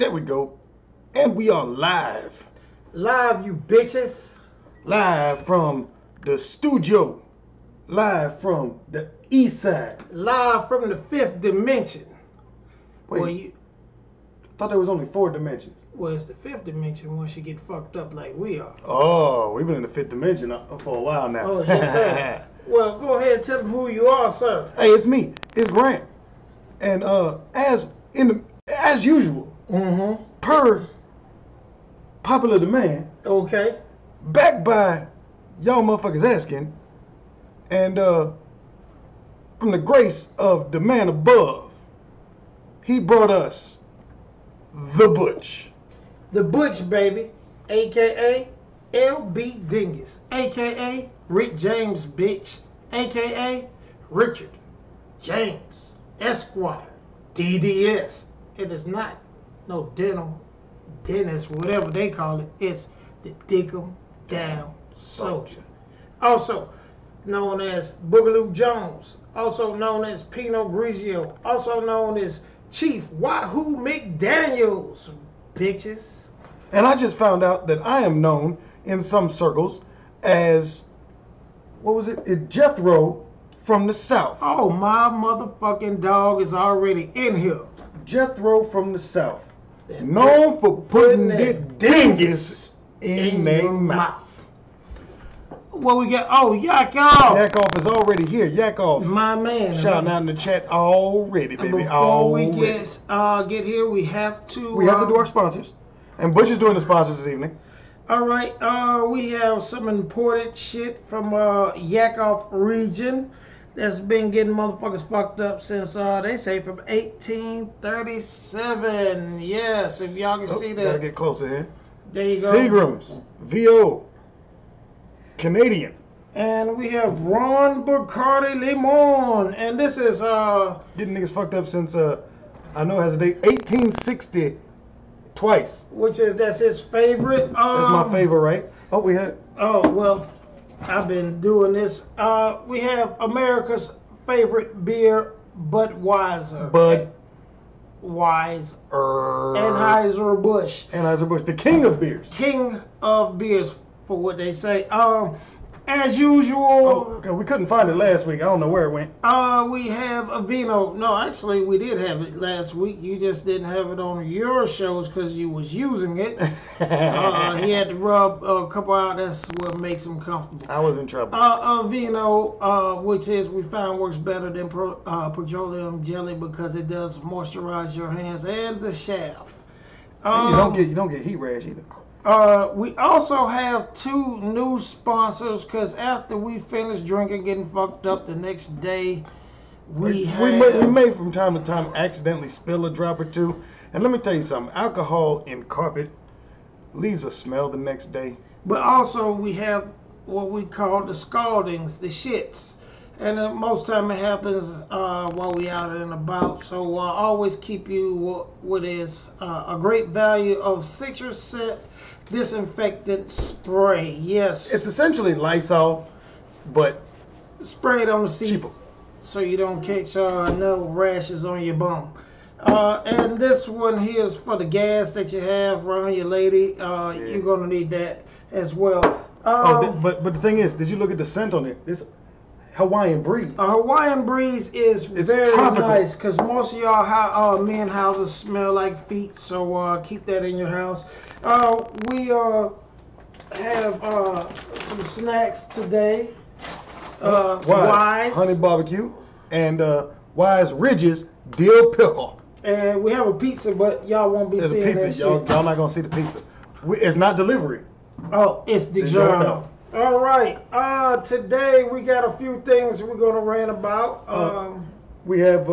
There we go. And we are live. Live, you bitches. Live from the studio. Live from the east side. Live from the fifth dimension. Wait, I thought there was only 4 dimensions. Well, it's the fifth dimension once you get fucked up like we are. Oh, we've been in the 5th dimension for a while now. Oh, yes, sir. Well, go ahead and tell them who you are, sir. Hey, it's me. It's Grant. And as usual, per popular demand, Okay. backed by y'all motherfuckers asking, and from the grace of the man above, he brought us the Butch. The Butch, baby. A.K.A. L.B. Dingus. A.K.A. Rick James, bitch. A.K.A. Richard James Esquire. DDS. It is not no dentist, whatever they call it. It's the Dickum Down Soldier. Also known as Boogaloo Jones. Also known as Pinot Grigio. Also known as Chief Wahoo McDaniels, bitches. And I just found out that I am known in some circles as, what was it? Jethro from the South. Oh, my motherfucking dog is already in here. Jethro from the South. Known for putting that dingus in their mouth. What we got? Oh, Yak Off. Yak Off is already here. Yak Off. My man. Shouting out in the chat already, baby. Before we get here, we have to... We have to do our sponsors. And Butch is doing the sponsors this evening. All right. We have some imported shit from Yak Off region that's been getting motherfuckers fucked up since, they say, from 1837. Yes, if y'all can see that. Gotta get closer here. There you go. Seagram's. VO. Canadian. And we have Ron Bacardi Limon. And this is getting niggas fucked up since I know it has a date 1860 twice. That's his favorite. That's my favorite, right? Oh, we had. Oh well, I've been doing this. We have America's favorite beer, Budweiser. Budweiser. Anheuser-Busch. Anheuser-Busch, the king of beers. King of beers, for what they say. As usual. Okay, we couldn't find it last week. I don't know where it went. We have a vino. No, actually, we did have it last week. You just didn't have it on your shows because you was using it. He had to rub a couple out. That's what makes him comfortable. I was in trouble. A vino, which is we found works better than petroleum jelly because it does moisturize your hands and the shaft. And you don't get heat rash either. We also have 2 new sponsors because after we finish drinking, getting fucked up the next day, we may from time to time accidentally spill a drop or 2. And let me tell you something, alcohol in carpet leaves a smell the next day. But also we have what we call the scaldings, the shits. And most time it happens while we out and about. So always keep you what is a great value of citrus scent disinfectant spray. Yes, it's essentially Lysol, but sprayed on the seat cheaper, so you don't catch no rashes on your bum. And this one here is for the gas that you have around your lady. You're gonna need that as well. But the thing is, did you look at the scent on it? This Hawaiian breeze. Hawaiian breeze is very tropical. nice because most of y'all men houses smell like feet, so keep that in your house. We have some snacks today. Wise honey barbecue and Wise Ridges dill pickle. And we have a pizza, but y'all won't be There's seeing a pizza. that Y'all shit. not gonna see the pizza. It's not delivery. Oh, it's DiGiorno. All right. Today we got a few things we're gonna rant about. We have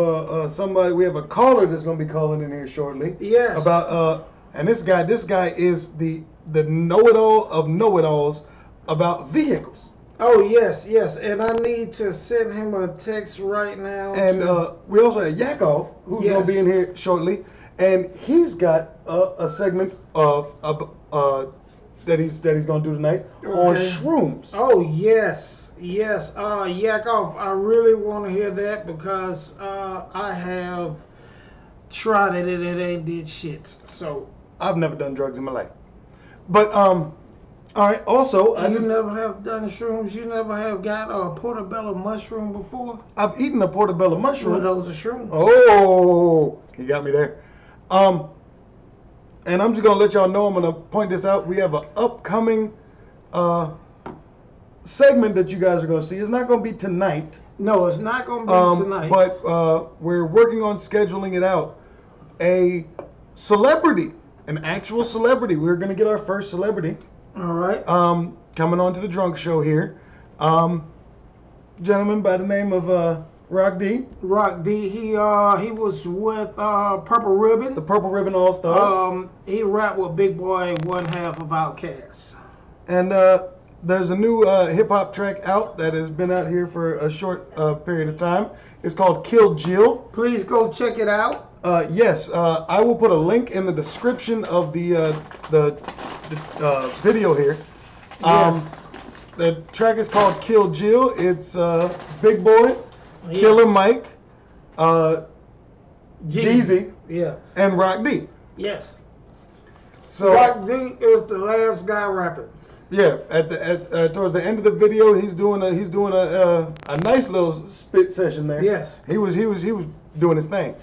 somebody. We have a caller that's gonna be calling in here shortly. Yes. About and this guy is the know-it-all of know-it-alls about vehicles. Oh yes, and I need to send him a text right now. And we also have Yakov, who's gonna be in here shortly, and he's got a segment of that he's gonna do tonight on shrooms. Oh yes, Yakov, I really want to hear that because I have tried it and it ain't did shit. So I've never done drugs in my life. But all right. Also, you never have done shrooms. You never have got a portobello mushroom before. I've eaten a portobello mushroom. Well, those are shrooms. Oh, you got me there. And I'm just gonna let y'all know. I'm gonna point this out. We have an upcoming segment that you guys are gonna see. It's not gonna be tonight. No, it's not gonna be tonight. But we're working on scheduling it out. A celebrity, an actual celebrity. We're gonna get our first celebrity. All right. Coming on to the drunk show here. Gentleman by the name of Rock D. Rock D. He was with Purple Ribbon. The Purple Ribbon All Stars. He rapped with Big Boy, one half of Outkast. And there's a new hip hop track out that has been out here for a short period of time. It's called Kill Jill. Please go check it out. Yes, I will put a link in the description of the video here. Yes. The track is called Kill Jill. It's Big Boy, Yes. Killer Mike, Jeezy, Yeah. and Rock D. Yes. So Rock D is the last guy rapping. yeah, towards the end of the video, he's doing a nice little spit session there. Yes. He was doing his thing,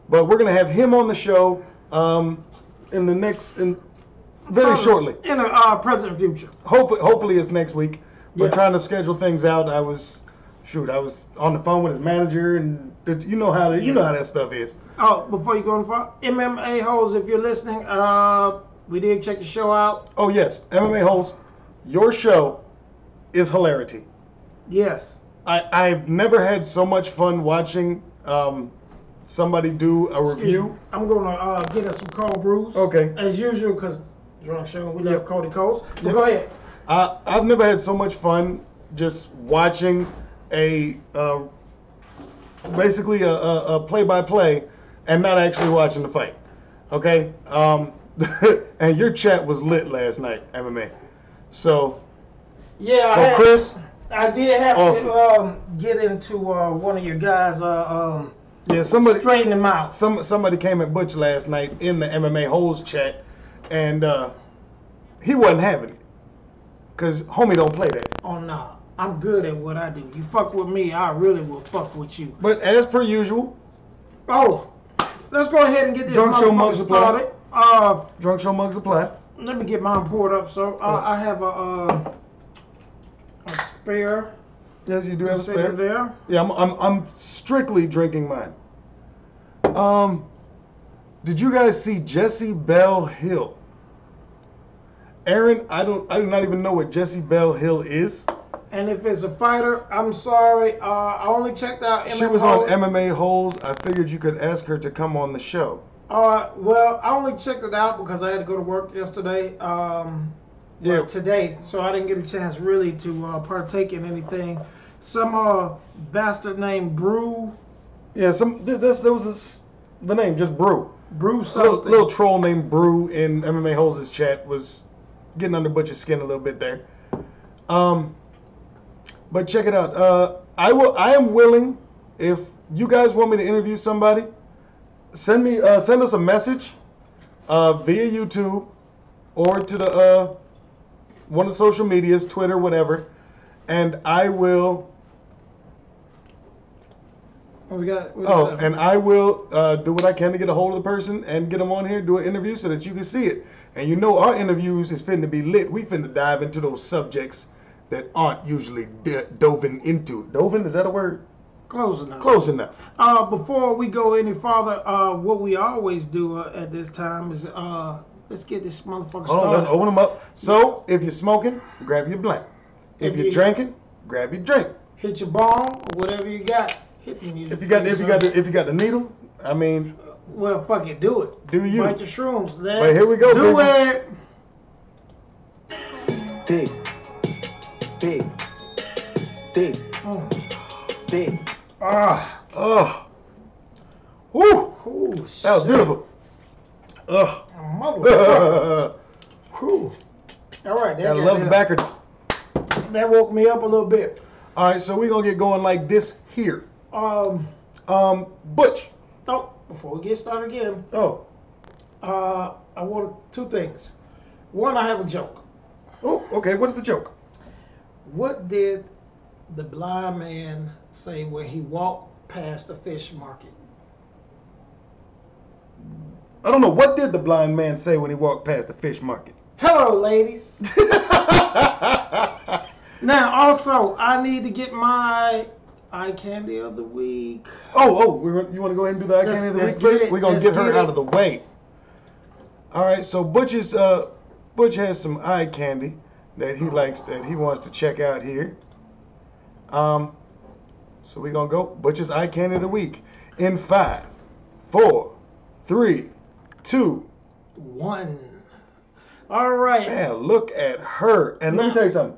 but we're gonna have him on the show very shortly. In the present future. Hopefully it's next week. We're Yes. trying to schedule things out. I was on the phone with his manager, and you know how that stuff is. Oh, before you go on far, MMA hoes, if you're listening, we did check the show out. Oh yes, MMA hosts, your show is hilarity. Yes. I've never had so much fun watching somebody do a review. I'm gonna get us some cold brews. Okay. As usual, because drunk show we love Yep. Cody Coles. But Yep. go ahead. I've never had so much fun just watching basically a play-by-play and not actually watching the fight. Okay. And your chat was lit last night, MMA. So Yeah. So Chris, I did have awesome. to get into one of your guys. yeah, somebody Straighten him out. somebody came at Butch last night in the MMA holes chat, and he wasn't having it because homie don't play that. Oh no, I'm good at what I do. You fuck with me, I really will fuck with you. But as per usual, Oh, let's go ahead and get this Drunk show motherfucker mug supply. started. drunk show mug supply. Let me get mine poured up. So I have a spare. Yes, you do have a sitting spare. there. Yeah, I'm strictly drinking mine. Did you guys see Jesse Bell Hill? Aaron, I do not even know what Jesse Bell Hill is. And if it's a fighter, I'm sorry. I only checked out MMA. She was on MMA Holes. I figured you could ask her to come on the show. Well, I only checked it out because I had to go to work yesterday. Yeah. Today, so I didn't get a chance really to partake in anything. Some bastard named Brew. Yeah, that was the name, just Brew. Brew something. Little troll named Brew in MMA Holes' chat was getting under Butcher's skin a little bit there. But check it out. I am willing, if you guys want me to interview somebody, send us a message via YouTube or to the one of the social medias, Twitter, whatever, and I will. And I will do what I can to get a hold of the person and get them on here, do an interview so that you can see it. And you know our interviews is finna be lit. We finna dive into those subjects that aren't usually dove into. Dove, is that a word? Close enough. Close enough. Before we go any farther, what we always do at this time is let's get this motherfucker started. Let's open them up. So if you're smoking, grab your blunt. If you're drinking, grab your drink. Hit your bong or whatever you got. Hit the music. If you got the needle, I mean. Well, fuck it, do it. Do you? Bite your shrooms. But here we go, do baby. it. Big. Woo. Ooh, That was beautiful. Motherfucker. Whew. All right, I love the backer. that woke me up a little bit. All right, so we're gonna get going like this here. Butch. Oh, before we get started again, Oh. I want two things. One, I have a joke. Oh, okay. What is the joke? What did the blind man say when he walked past the fish market? I don't know. What did the blind man say when he walked past the fish market? Hello, ladies. Now, also, I need to get my eye candy of the week. Oh, you want to go ahead and do the eye candy of the week first? We're going to get her out of the way. All right, so Butch has some eye candy that he likes, that he wants to check out here. So we're going to go Butch's eye candy of the week in 5, 4, 3, 2, 1. All right. Man, look at her. And let me tell you something.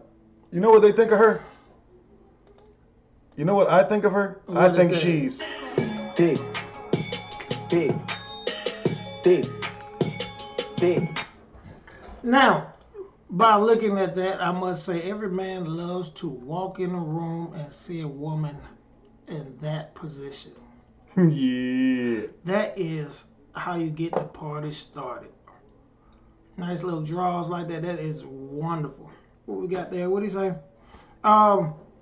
You know what they think of her? You know what I think of her? I think she's big. Now, by looking at that, I must say every man loves to walk in a room and see a woman in that position. Yeah. That is how you get the party started. Nice little draws like that. That is wonderful. What we got there? What do you say?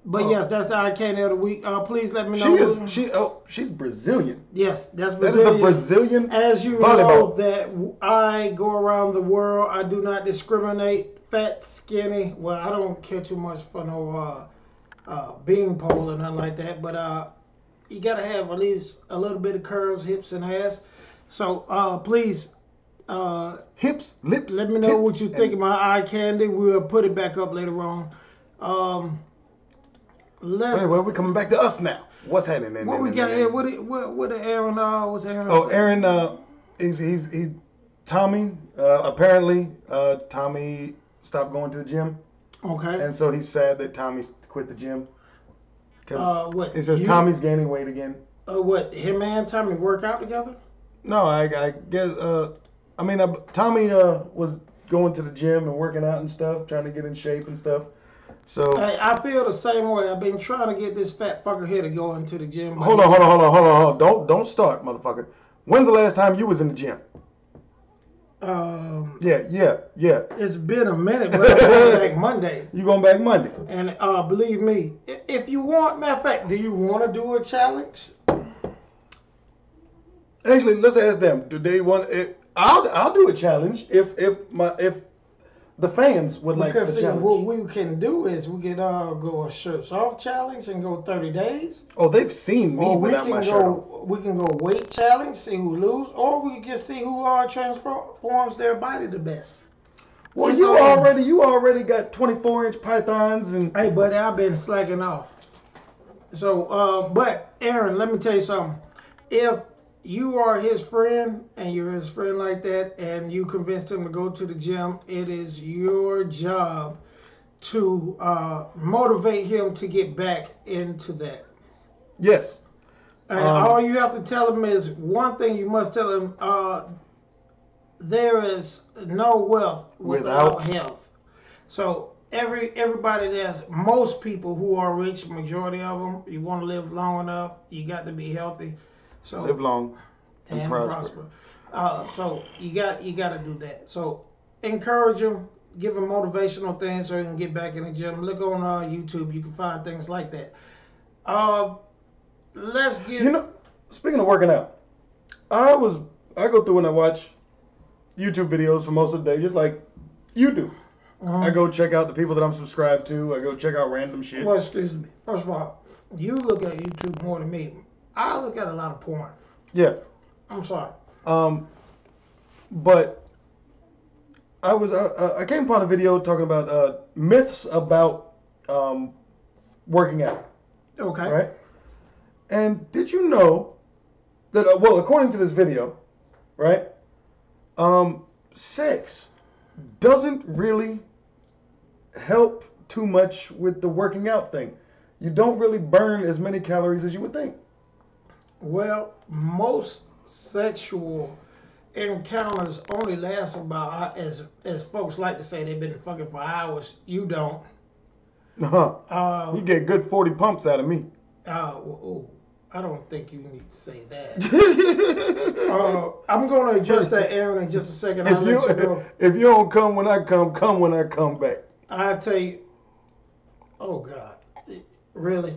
But yes, that's the eye candy of the week. Please let me know. She's Brazilian. Yes, that's Brazilian. That is the Brazilian As you volleyball. know that I go around the world. I do not discriminate. Fat, skinny. Well, I don't care too much for no bean pole or nothing like that. But you gotta have at least a little bit of curves, hips, and ass. So please. Hips, lips. Let me know what you think of my eye candy. We'll put it back up later on. Wait, we're coming back to us now. What's happening? What we got here? What Aaron? What's Aaron? Oh, Aaron. He's Tommy. Apparently, Tommy stopped going to the gym. Okay. And so he's sad that Tommy quit the gym. What? It says Tommy's gaining weight again. What? Him and Tommy work out together? No, I guess. Tommy was going to the gym and working out and stuff, trying to get in shape and stuff. So I feel the same way. I've been trying to get this fat fucker here to go into the gym. Hold on. Don't start, motherfucker. When's the last time you was in the gym? Yeah. It's been a minute, but I'm going back Monday. You going back Monday? And believe me, if you want, matter of fact, do you want to do a challenge? Actually, let's ask them. Do they want it? I'll do a challenge if the fans would like the challenge. What we can do is we can go a shirts off challenge and go 30 days. Oh, they've seen me without my shirt on. We can go weight challenge, see who lose, or we can just see who transforms their body the best. Well, you already got 24-inch pythons and. Hey, buddy, I've been slacking off. So, but Aaron, let me tell you something. If you are his friend and you're his friend like that and you convinced him to go to the gym, it is your job to motivate him to get back into that. Yes. And all you have to tell him is one thing. You must tell him there is no wealth without health. So everybody most people who are rich, majority of them, you want to live long enough, you got to be healthy. So live long and prosper. So you got to do that. So encourage him, give him motivational things so he can get back in the gym. Look on YouTube, you can find things like that. Let's get. Speaking of working out, I go through and I watch YouTube videos for most of the day, just like you do. I go check out the people that I'm subscribed to. I go check out random shit. Well, excuse me. First of all, you look at YouTube more than me. I look at a lot of porn. Yeah. I'm sorry. But I came upon a video talking about myths about working out. Okay. Right? And did you know that, according to this video, right, sex doesn't really help too much with the working out thing. You don't really burn as many calories as you would think. Well, most sexual encounters only last about, as folks like to say, they've been fucking for hours. You don't. You get good 40 pumps out of me. I don't think you need to say that. I'm going to address that, Aaron, in just a second. I'll let you know. If you don't come when I come when I come back. I'll tell you. Oh, God. Really?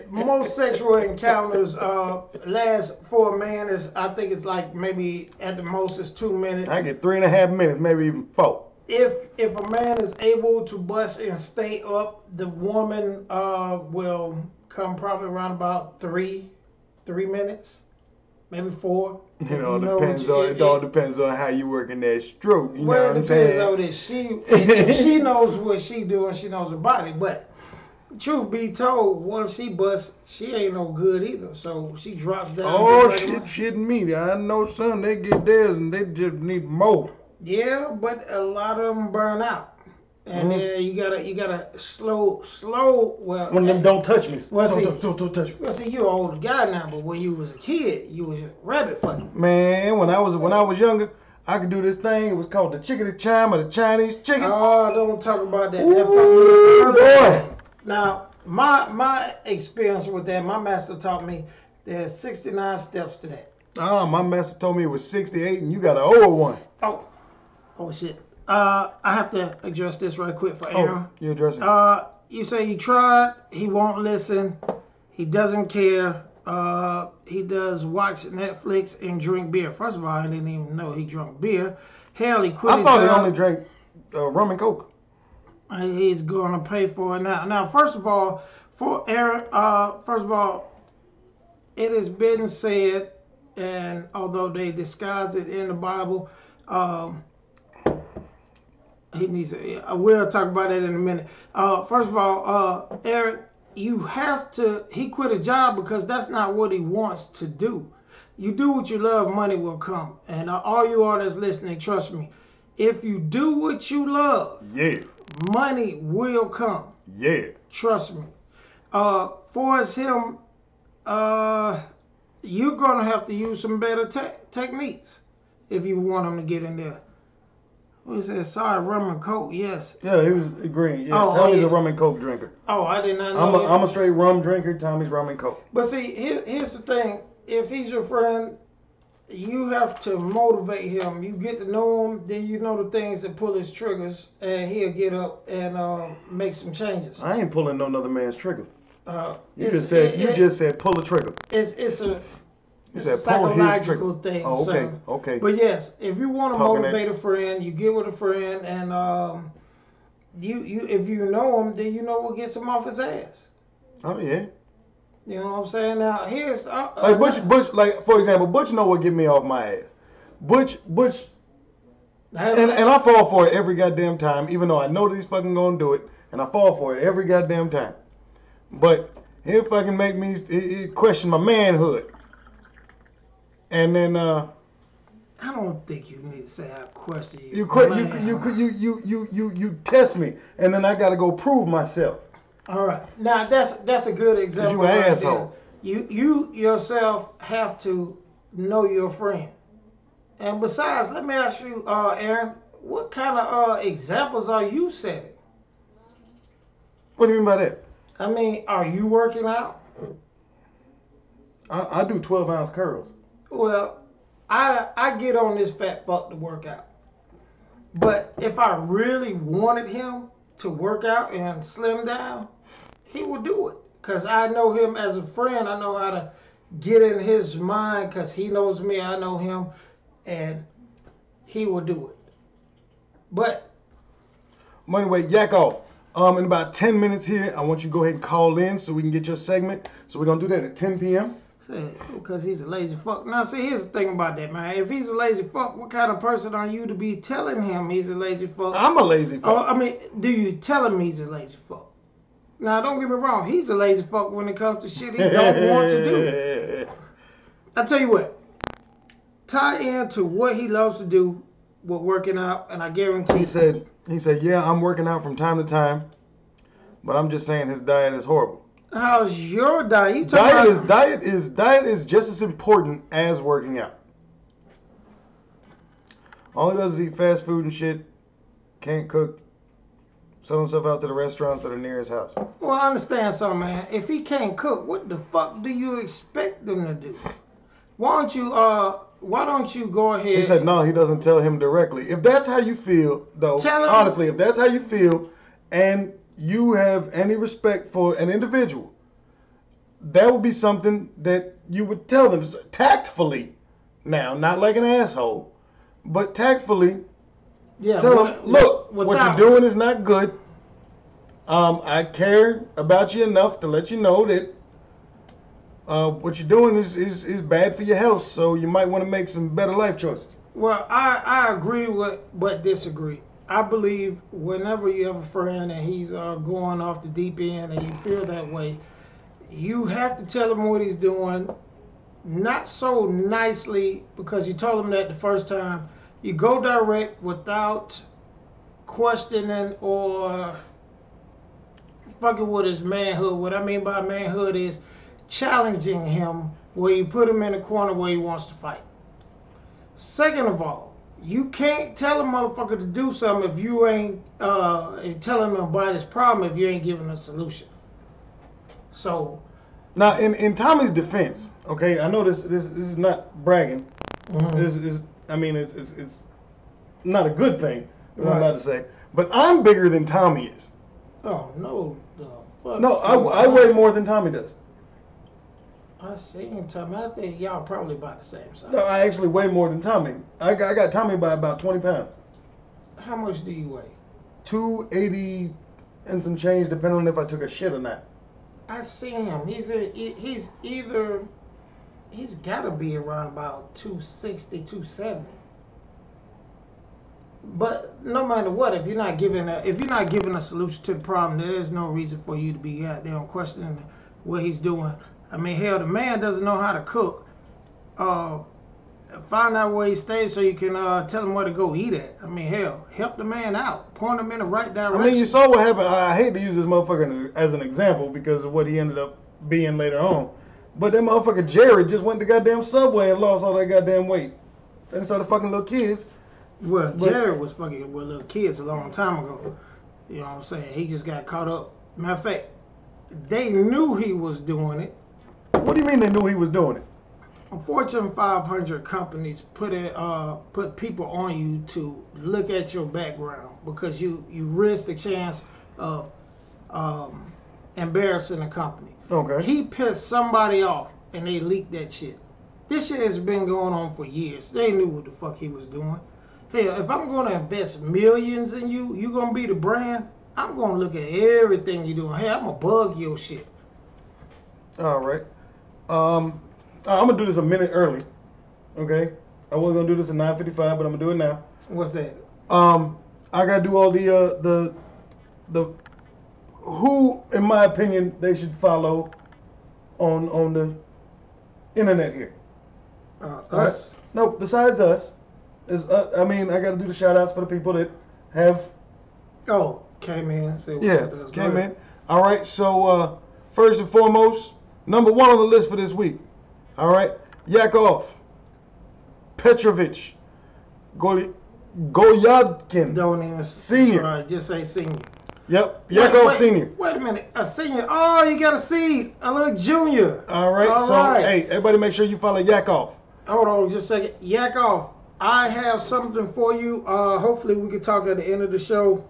Most sexual encounters last for a man is, I think it's like maybe at the most is 2 minutes. I get 3.5 minutes, maybe even 4. If a man is able to bust and stay up, the woman will come probably around about 3 minutes, maybe 4. It all depends on how you working that stroke. You know what I'm saying? It depends on if she knows what she doing, she knows her body. But truth be told, once she busts, she ain't no good either. So she drops down. Oh, shit me. I know some, they get theirs and they just need more. Yeah, but a lot of them burn out. And then you gotta slow. Well, one of them don't touch me. Well, don't touch me. Well, see, you're an older guy now, but when you was a kid, you was rabbit fucking. Man, when I was younger, I could do this thing. It was called the chickadee chime or the Chinese chicken. Oh, don't talk about that. Ooh, boy. Now, my experience with that, my master taught me there's 69 steps to that. My master told me it was 68, and you got an old one. Oh shit. I have to address this right quick for Aaron. Oh, you address it. You say he tried, he won't listen, he doesn't care, he does watch Netflix and drink beer. First of all, I didn't even know he drank beer. Hell, he quit his job. I thought he only drank rum and coke. He's going to pay for it now. Now, first of all, for Aaron, it has been said, and although they disguise it in the Bible, we'll talk about that in a minute. First of all, Aaron, he quit his job because that's not what he wants to do. You do what you love, money will come. And all you all that's listening, trust me, if you do what you love, money will come. Yeah. Trust me. For as him, you're going to have to use some better techniques if you want him to get in there. He said, sorry, rum and coke, yes. Yeah, he was agreeing. Yeah, Tommy's a rum and coke drinker. Oh, I did not know I'm a straight rum drinker. Tommy's rum and coke. But see, here's the thing. If he's your friend, you have to motivate him. You get to know him, then you know the things that pull his triggers, and he'll get up and make some changes. I ain't pulling no other man's trigger. You just said pull a trigger. It's a psychological thing. Oh, okay, son. okay. But yes, if you want to motivate a friend, you get with a friend, and if you know him, then you know what gets him off his ass. Oh yeah. You know what I'm saying? Now here's like Butch, like for example, Butch know what get me off my ass. Butch, and I fall for it every goddamn time, even though I know that he's fucking gonna do it, and I fall for it every goddamn time. But he'll fucking make me question my manhood. And then I don't think you need to say I question you. You test me, and then I gotta go prove myself. All right, now that's a good example. You an asshole. You yourself have to know your friend. And besides, let me ask you, Aaron, what kind of examples are you setting? What do you mean by that? I mean, are you working out? I do 12-ounce curls. Well, I get on this fat fuck to work out. But if I really wanted him to work out and slim down, he would do it. Because I know him as a friend. I know how to get in his mind because he knows me. I know him. And he will do it. But anyway, yak off. In about 10 minutes here, I want you to go ahead and call in so we can get your segment. So we're going to do that at 10 p.m. Because he's a lazy fuck. Now, see, here's the thing about that, man. If he's a lazy fuck, what kind of person are you to be telling him he's a lazy fuck? I'm a lazy fuck. I mean, do you tell him he's a lazy fuck? Now, don't get me wrong. He's a lazy fuck when it comes to shit he don't want to do. I tell you what. Tie into what he loves to do with working out, and I guarantee. He said, yeah, I'm working out from time to time, but I'm just saying his diet is horrible. How's your diet? Diet is just as important as working out. All he does is eat fast food and shit. Can't cook. selling stuff out to the restaurants that are near his house. Well, I understand something, man. If he can't cook, what the fuck do you expect them to do? Why don't you go ahead? He said no, he doesn't tell him directly. If that's how you feel, though, honestly, if that's how you feel, and you have any respect for an individual, that would be something that you would tell them tactfully. Now, not like an asshole, but tactfully. Yeah, tell them, look, what you're doing is not good. I care about you enough to let you know that what you're doing is bad for your health, so you might want to make some better life choices. Well, I agree with, but disagree. I believe whenever you have a friend and he's going off the deep end and you feel that way, you have to tell him what he's doing, not so nicely because you told him that the first time. You go direct without questioning or fucking with his manhood. What I mean by manhood is challenging him where you put him in a corner where he wants to fight. Second of all, you can't tell a motherfucker to do something if you ain't telling him about his problem if you ain't giving a solution. So now, in Tommy's defense, okay, I know this is not bragging. Mm-hmm. It's not a good thing, what I'm about to say. But I'm bigger than Tommy is. Oh, no. The fuck? No, I weigh more than Tommy does. I seen Tommy. I think y'all probably about the same size. No, I actually weigh more than Tommy. I got Tommy by about 20 pounds. How much do you weigh? 280 and some change, depending on if I took a shit or not. I seen him. He's got to be around about 260, 270. But no matter what, if you're not giving a solution to the problem, there is no reason for you to be out there questioning what he's doing. I mean, hell, the man doesn't know how to cook. Find out where he stays so you can tell him where to go eat at. I mean, hell, help the man out. Point him in the right direction. I mean, you saw what happened. I hate to use this motherfucker as an example because of what he ended up being later on. But that motherfucker Jared just went to goddamn Subway and lost all that goddamn weight. Then started fucking little kids. Well, Jared was fucking with little kids a long time ago. You know what I'm saying? He just got caught up. Matter of fact, they knew he was doing it. What do you mean they knew he was doing it? Fortune 500 companies put people on you to look at your background because you risk the chance of embarrassing the company. Okay. He pissed somebody off and they leaked that shit. This shit has been going on for years. They knew what the fuck he was doing. Hell, if I'm going to invest millions in you, you going to be the brand, I'm going to look at everything you're doing. Hey, I'm going to bug your shit. All right. I'm going to do this a minute early. Okay? I was going to do this at 9:55, but I'm going to do it now. What's that? I got to do all the who, in my opinion, they should follow on the internet here. Us? Right? No, besides us. I got to do the shout outs for the people that have. Oh, came in. Say what's up, came in. All right, so first and foremost, number one on the list for this week. All right, Yakov, Petrovich, Goyadkin. Don't even senior. Try, just say senior. Yep, Yakov senior. Wait a minute, a senior. Oh, you got a seed. A little junior. All right, hey, everybody, make sure you follow Yakov. Hold on, just a second. Yakov, I have something for you. Hopefully, we can talk at the end of the show.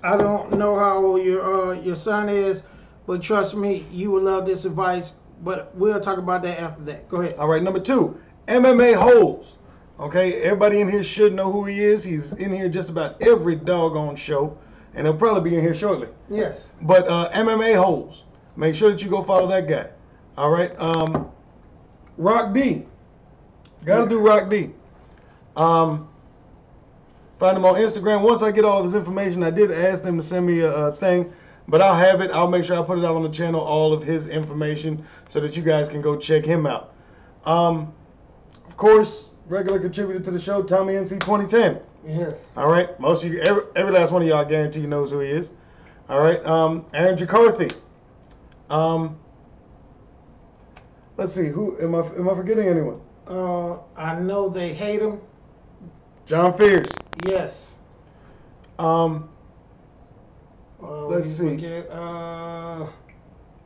I don't know how old your son is, but trust me, you will love this advice. But we'll talk about that after that. Go ahead. All right, number two, MMA Holes. Okay, everybody in here should know who he is. He's in here just about every doggone show, and he'll probably be in here shortly. Yes. But MMA Holes, make sure that you go follow that guy. All right. Rock D. Gotta do Rock D. Find him on Instagram. Once I get all of his information, I did ask them to send me a thing, but I'll have it. I'll make sure I put it out on the channel, all of his information, so that you guys can go check him out. Of course, regular contributor to the show, Tommy NC 2010. Yes. All right. Most of you, every last one of y'all, I guarantee knows who he is. All right. Aaron Jacarthy. Let's see. Who am I forgetting anyone? I know they hate him. John Fears. Yes. Let's see. Forget,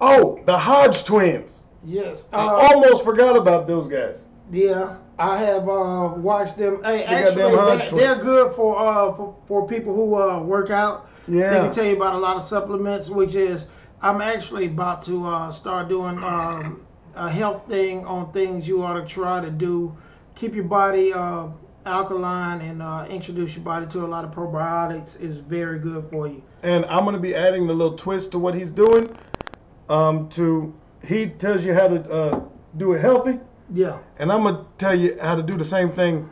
Oh, the Hodge twins. yes. I almost forgot about those guys. Yeah, I have watched them. Hey, goddamn Hodge actually, they're twins. good for people who work out. Yeah. They can tell you about a lot of supplements, which is I'm actually about to start doing a health thing on things you ought to try to do. Keep your body alkaline and introduce your body to a lot of probiotics is very good for you. And I'm going to be adding the little twist to what he's doing. He tells you how to do it healthy. Yeah. And I'm going to tell you how to do the same thing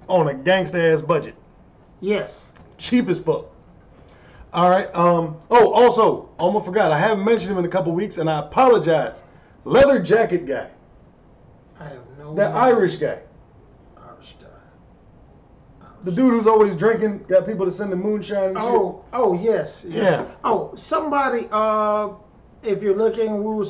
on a gangsta ass budget. Yes. Cheap as fuck. All right. Oh, also, almost forgot. I haven't mentioned him in a couple weeks, and I apologize. Leather jacket guy. I have no. That Irish guy. Irish guy. The dude who's always drinking, got people to send the moonshine and shit. Oh, yes. Yeah. Oh, somebody, if you're looking, we were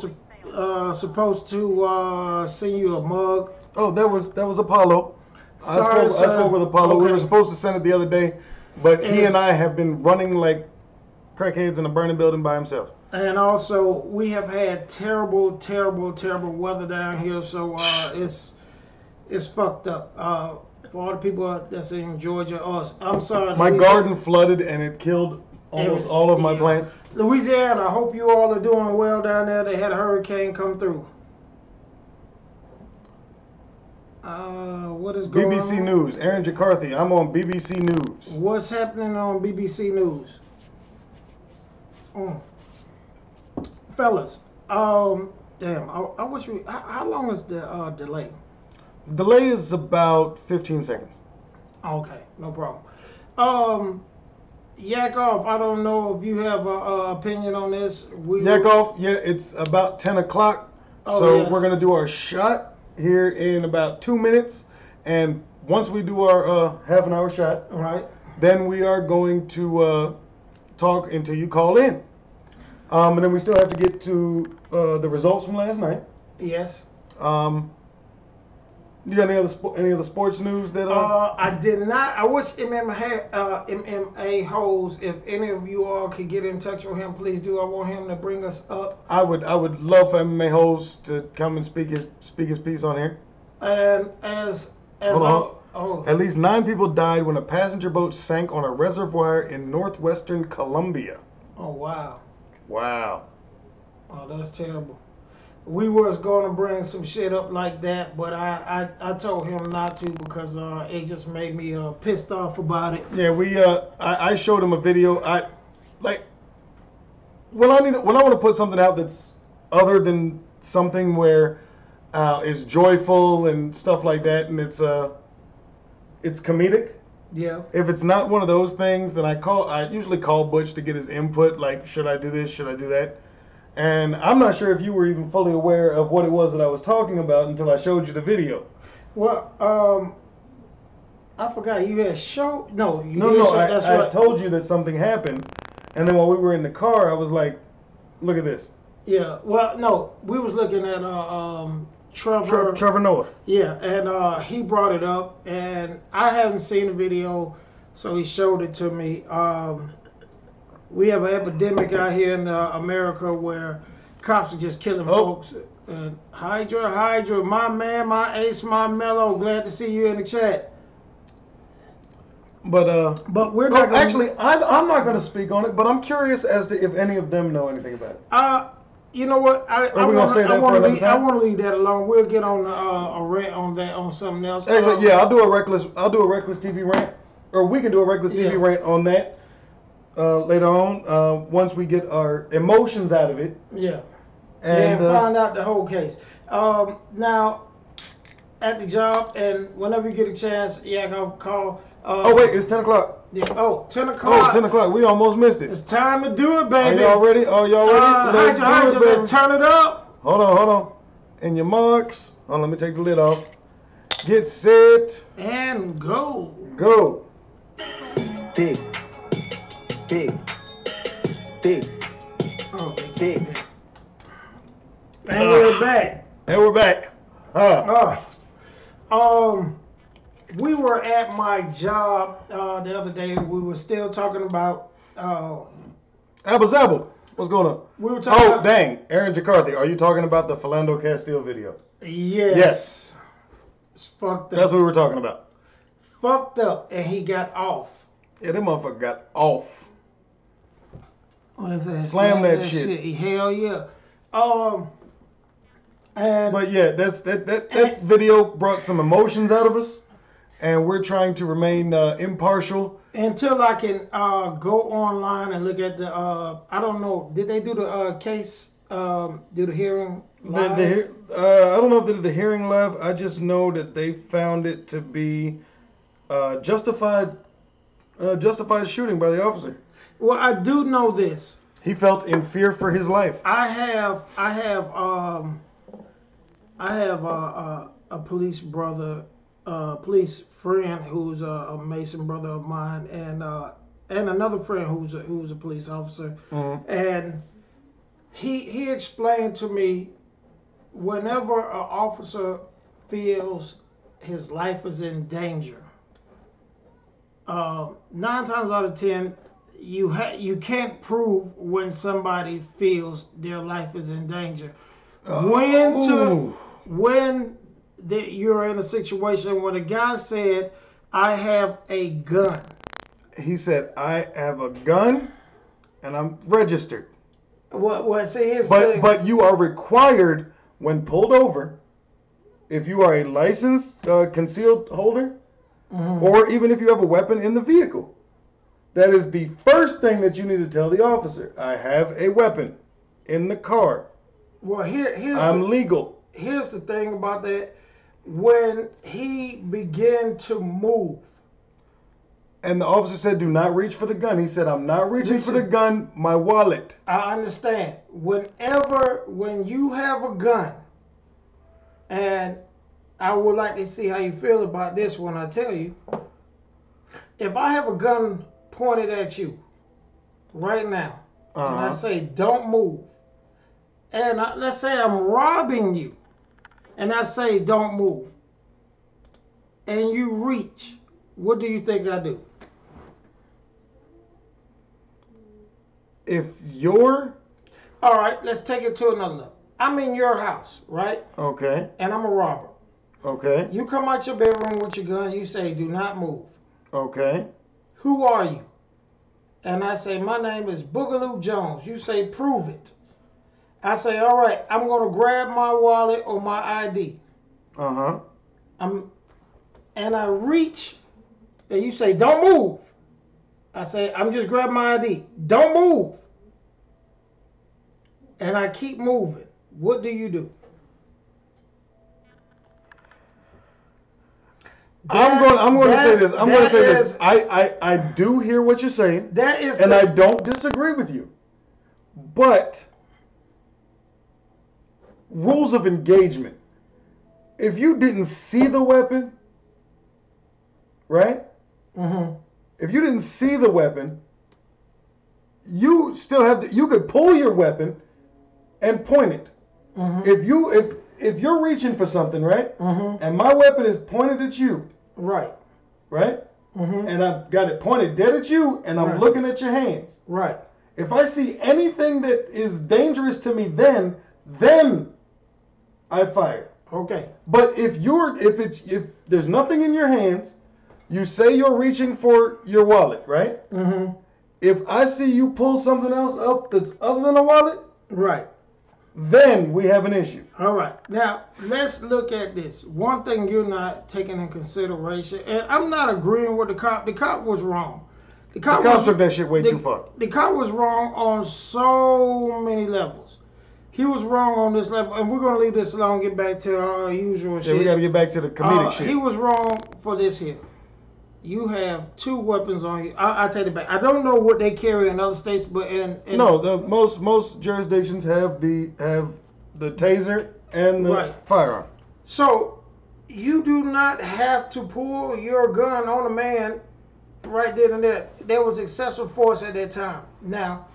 supposed to send you a mug. Oh, that was Apollo. Sorry, I spoke with Apollo. We okay. were supposed to send it the other day, but he Yes. and I have been running like crackheads in a burning building by himself. And also, we have had terrible weather down here, so it's fucked up. For all the people that's in Georgia, I'm sorry. My Louisiana. garden flooded and it killed almost all of my Yeah. plants. Louisiana, I hope you all are doing well down there. They had a hurricane come through. What is going BBC on? News. Aaron Jacarthy. I'm on BBC News. What's happening on BBC News? Fellas, damn, I wish we. How long is the delay? Delay is about 15 seconds. Okay, no problem. Yakov, I don't know if you have a opinion on this. Yakov, yeah, it's about 10 o'clock. Oh, So yes. we're going to do our shot here in about 2 minutes. And once we do our half an hour shot, All right. then we are going to talk until you call in. And then we still have to get to the results from last night. Yes. You got any other sports news that? I did not. I wish MMA hoes, if any of you all could get in touch with him, please do. I want him to bring us up. I would love for MMA host to come and speak his piece on here. And as At least 9 people died when a passenger boat sank on a reservoir in northwestern Colombia. Oh wow. Wow. Oh, that's terrible. We was going to bring some shit up like that, but I told him not to because it just made me pissed off about it. Yeah, I showed him a video. When I want to put something out that's other than something where is joyful and stuff like that, and it's comedic. Yeah. If it's not one of those things, then I usually call Butch to get his input. Like, should I do this? Should I do that? And I'm not sure if you were even fully aware of what it was that I was talking about until I showed you the video. Well, I forgot you had showed. No, you No, did no, show, that's I right. told you that something happened, and then while we were in the car, I was like, "Look at this." Yeah. Well, no, we was looking at Trevor. Trevor Noah. Yeah, and he brought it up, and I haven't seen the video, so he showed it to me. We have an epidemic out here in America where cops are just killing folks. And Hydra, my man, my ace, my mellow. Glad to see you in the chat. But we're not. actually, I'm not going to speak on it. But I'm curious as to if any of them know anything about it. You know what? I want to leave that alone. We'll get on a rant on that on something else. Actually, yeah, I'll do a reckless TV rant, or we can do a reckless TV rant on that later on. Once we get our emotions out of it. Yeah. And find out the whole case. Now, at the job, and whenever you get a chance, I'll call. Oh wait, it's 10 o'clock. Yeah. Oh, 10 o'clock. Oh, 10 o'clock. We almost missed it. It's time to do it, baby. Are y'all ready? Let's let's turn it up. Hold on. And your marks. Oh, let me take the lid off. Get set. And go. Go. Big. Oh, Big. And we're back. And we're back. We were at my job the other day. We were still talking about Apple Zapple. What's going on? We were talking about... dang. Aaron Jacarthy. Are you talking about the Philando Castile video? Yes. It's fucked up. That's what we were talking about. Fucked up, and he got off. Yeah, that motherfucker got off. What is that? Slam that shit. Hell yeah. But yeah, that video brought some emotions out of us, and we're trying to remain impartial. Until I can go online and look at the, I don't know, did they do the case, do the hearing live? I don't know if they did the hearing live. I just know that they found it to be justified shooting by the officer. Well, I do know this. He felt in fear for his life. I have a police brother, police friend who's a Mason brother of mine, and another friend who's a police officer, and he explained to me, whenever an officer feels his life is in danger, 9 times out of 10, you can't prove when somebody feels their life is in danger. When you're in a situation where the guy said, I have a gun. He said, I have a gun and I'm registered. Well, see, here's the thing. But you are required, when pulled over, if you are a licensed concealed holder, or even if you have a weapon in the vehicle, that is the first thing that you need to tell the officer. I have a weapon in the car. Well, I'm legal. Here's the thing about that. When he began to move, and the officer said, do not reach for the gun. He said, I'm not reaching for the gun, my wallet. I understand. When you have a gun, and I would like to see how you feel about this when I tell you, if I have a gun pointed at you right now, and I say, don't move, and let's say I'm robbing you, and I say, don't move, and you reach, what do you think I do? If you're... All right, let's take it to another level. I'm in your house, right? Okay. And I'm a robber. Okay. You come out your bedroom with your gun, you say, do not move. Okay. Who are you? And I say, my name is Boogaloo Jones. You say, prove it. I say, all right, I'm going to grab my wallet or my ID. And I reach, and you say, don't move. I say, I'm just grabbing my ID. Don't move. And I keep moving. What do you do? I'm going to say this. I'm going to say this. I do hear what you're saying. And I don't disagree with you. But rules of engagement. If you didn't see the weapon, right? If you didn't see the weapon, you still have you could pull your weapon and point it. If you're reaching for something, right? And my weapon is pointed at you. Right? And I've got it pointed dead at you, and I'm looking at your hands. Right. If I see anything that is dangerous to me, then I fire. Okay. But if there's nothing in your hands, you say you're reaching for your wallet, right? If I see you pull something else up that's other than a wallet, right, then we have an issue. All right. Now, let's look at this. One thing you're not taking in consideration, and I'm not agreeing with the cop. The cop was wrong. The cop took that shit way too far. The cop was wrong on so many levels. He was wrong on this level, and we're going to leave this alone, get back to our usual shit. Yeah, we got to get back to the comedic shit. He was wrong for this here. You have 2 weapons on you. I'll take it back. I don't know what they carry in other states, but no, most jurisdictions have the taser and the firearm. So you do not have to pull your gun on a man right then and there. There was excessive force at that time. Now,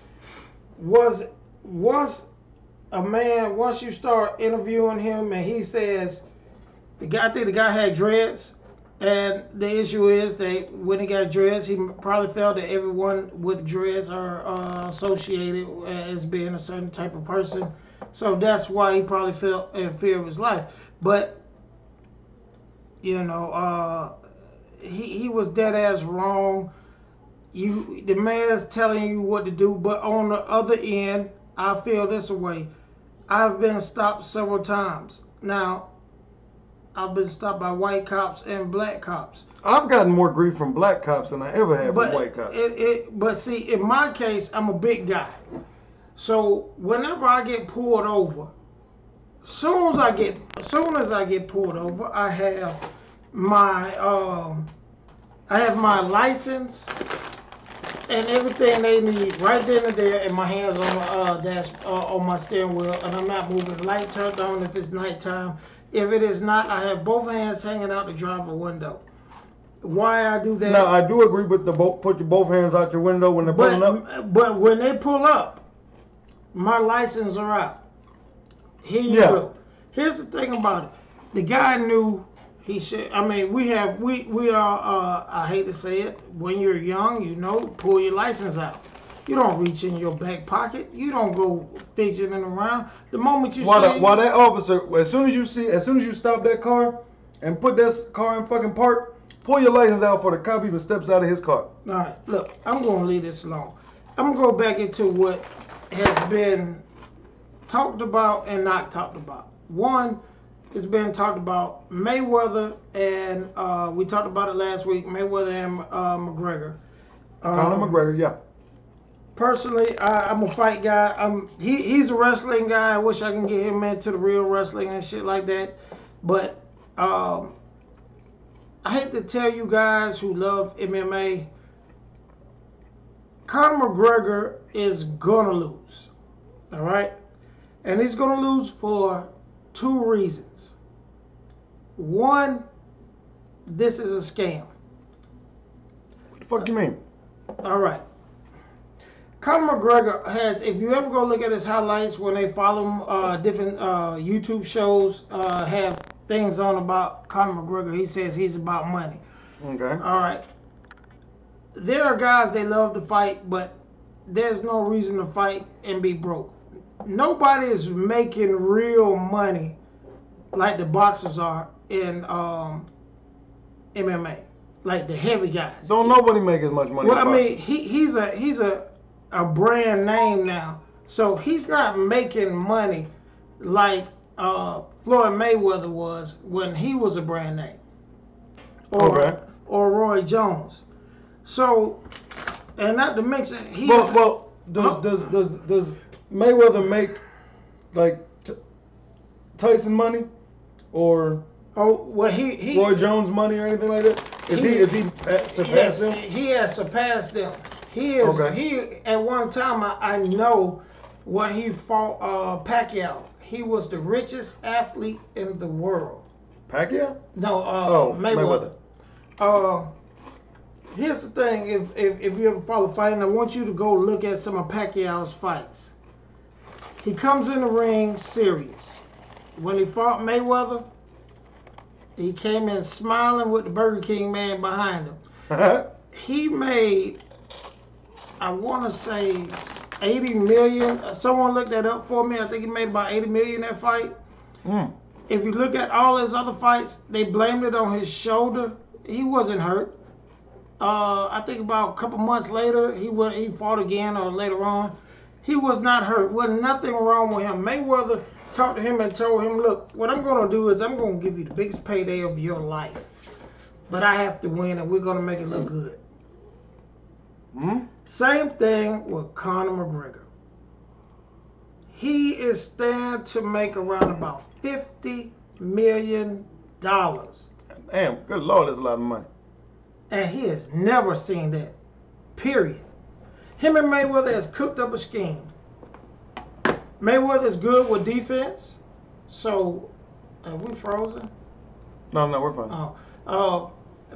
once you start interviewing him and he says, I think the guy had dreads. And the issue is that when he got dreads, he probably felt that everyone with dreads are associated as being a certain type of person. So that's why he probably felt in fear of his life. But, you know, he was dead ass wrong. The man's telling you what to do, but on the other end, I feel this way. I've been stopped several times. Now, I've been stopped by white cops and black cops. I've gotten more grief from black cops than I ever have from white cops. But see, in my case, I'm a big guy. So whenever I get pulled over, soon as I get pulled over, I have my license and everything they need right then and there, and my hands on the on my steering wheel, and I'm not moving. The light turned on if it's nighttime. If it is not, I have both hands hanging out the driver window. Why I do that? Now, I do agree with put your both hands out your window when they're pulling up. But when they pull up, my license are out. Here you go. Here's the thing about it. The guy knew he should. I mean, we are. I hate to say it. When you're young, you know, pull your license out. You don't reach in your back pocket. You don't go fidgeting around. The moment you while that officer, as soon as you stop that car and put that car in fucking park, pull your license out before the cop even steps out of his car. All right, look, I'm going to leave this alone. I'm going to go back into what has been talked about and not talked about. One, it's been talked about Mayweather, and we talked about it last week, Mayweather and McGregor. Conor McGregor, yeah. Personally, I'm a fight guy. He's a wrestling guy. I wish I can get him into the real wrestling and shit like that. But I hate to tell you guys who love MMA, Conor McGregor is going to lose. All right? And he's going to lose for two reasons. One, this is a scam. What the fuck you mean? All right. Conor McGregor has, if you ever go look at his highlights when they follow him, different YouTube shows have things on about Conor McGregor. He says he's about money. Okay. All right. There are guys they love to fight, but there's no reason to fight and be broke. Nobody is making real money like the boxers are in MMA, like the heavy guys. Don't nobody make as much money. Well, I mean, he's a brand name now, so he's not making money like Floyd Mayweather was when he was a brand name, or Roy Jones. So, and not to mention does Mayweather make like Tyson money or Roy Jones money or anything like that? Is he surpassed them? He has surpassed them. He is. Okay. He at one time I know when he fought Pacquiao, he was the richest athlete in the world. Pacquiao? No, Mayweather. Here's the thing: if you ever follow fighting, I want you to go look at some of Pacquiao's fights. He comes in the ring serious. When he fought Mayweather, he came in smiling with the Burger King man behind him. He made, I want to say, 80 million. Someone looked that up for me. I think he made about 80 million that fight. If you look at all his other fights, they blamed it on his shoulder. He wasn't hurt. I think about a couple months later, he fought again, or later on. He was not hurt. Wasn't nothing wrong with him. Mayweather talked to him and told him, look, what I'm going to do is I'm going to give you the biggest payday of your life. But I have to win, and we're going to make it look good. Same thing with Conor McGregor. He is standing to make around about $50 million. Damn, good Lord, that's a lot of money. And he has never seen that. Period. Him and Mayweather has cooked up a scheme. Mayweather's good with defense. So, are we frozen? No, we're fine.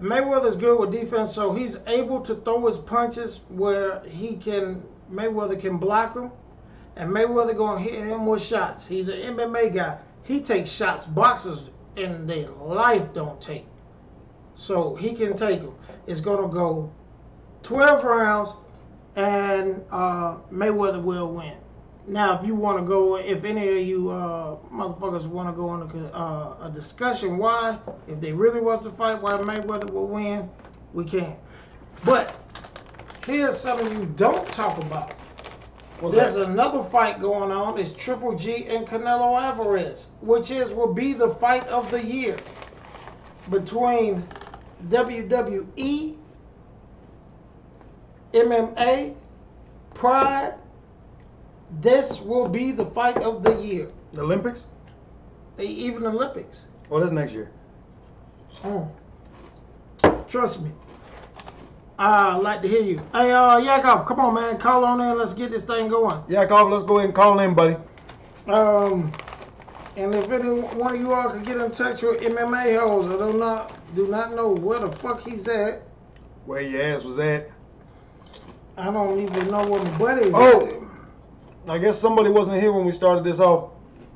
Mayweather's good with defense, so he's able to throw his punches where Mayweather can block him, and Mayweather gonna hit him with shots. He's an MMA guy. He takes shots boxers in their life don't take. so he can take them. It's gonna go 12 rounds, and Mayweather will win. Now, if you want to go, if any of you motherfuckers want to go on a discussion why, if they really was to fight, why Mayweather will win, we can. But here's something you don't talk about. There's another fight going on. It's Triple G and Canelo Alvarez, which will be the fight of the year between WWE, MMA, Pride. This will be the fight of the year. The Olympics? Even Olympics. Oh, that's next year. Trust me. I'd like to hear you. Hey, Yakov, come on, man. Call on in. Let's get this thing going. Yakov, let's go ahead and call in, buddy. And if any one of you all could get in touch with MMA hoes, I do not know where the fuck he's at. Where your ass was at? I don't even know where my buddy is at. Oh, I guess somebody wasn't here when we started this off.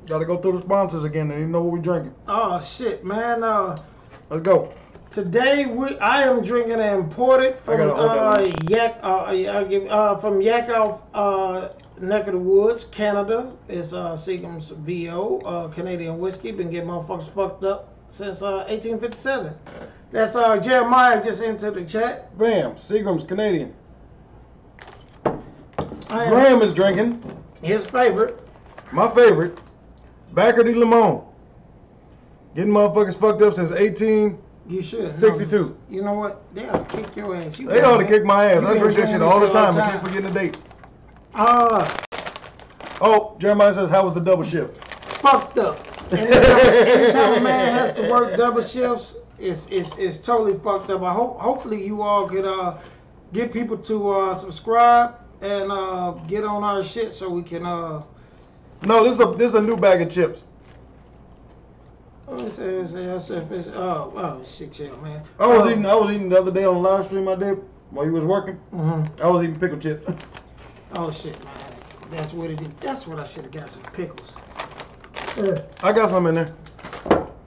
Got to go through the sponsors again. They didn't know what we're drinking. Oh shit, man. Let's go. Today I am drinking an imported from from Yakov neck of the woods, Canada. It's Seagram's VO Canadian whiskey. Been getting motherfuckers fucked up since 1857. That's Jeremiah just entered the chat. Bam, Seagram's Canadian. Graham is drinking. His favorite. My favorite. Backer de Limon. Getting motherfuckers fucked up since 18. You should. 62. You know what? They'll kick your ass. They ought to kick my ass. I drink that shit all the time. I keep forgetting the date. Oh, Jeremiah says, how was the double shift? Fucked up. Anytime a man has to work double shifts, it's totally fucked up. Hopefully you all could get people to subscribe and get on our shit so we can. No, this is a new bag of chips. Oh shit, chill, man. I was eating the other day on the live stream I did while you was working. Mm-hmm. I was eating pickle chips. Oh shit, man. That's what it is. That's what I should have got, some pickles. I got some in there.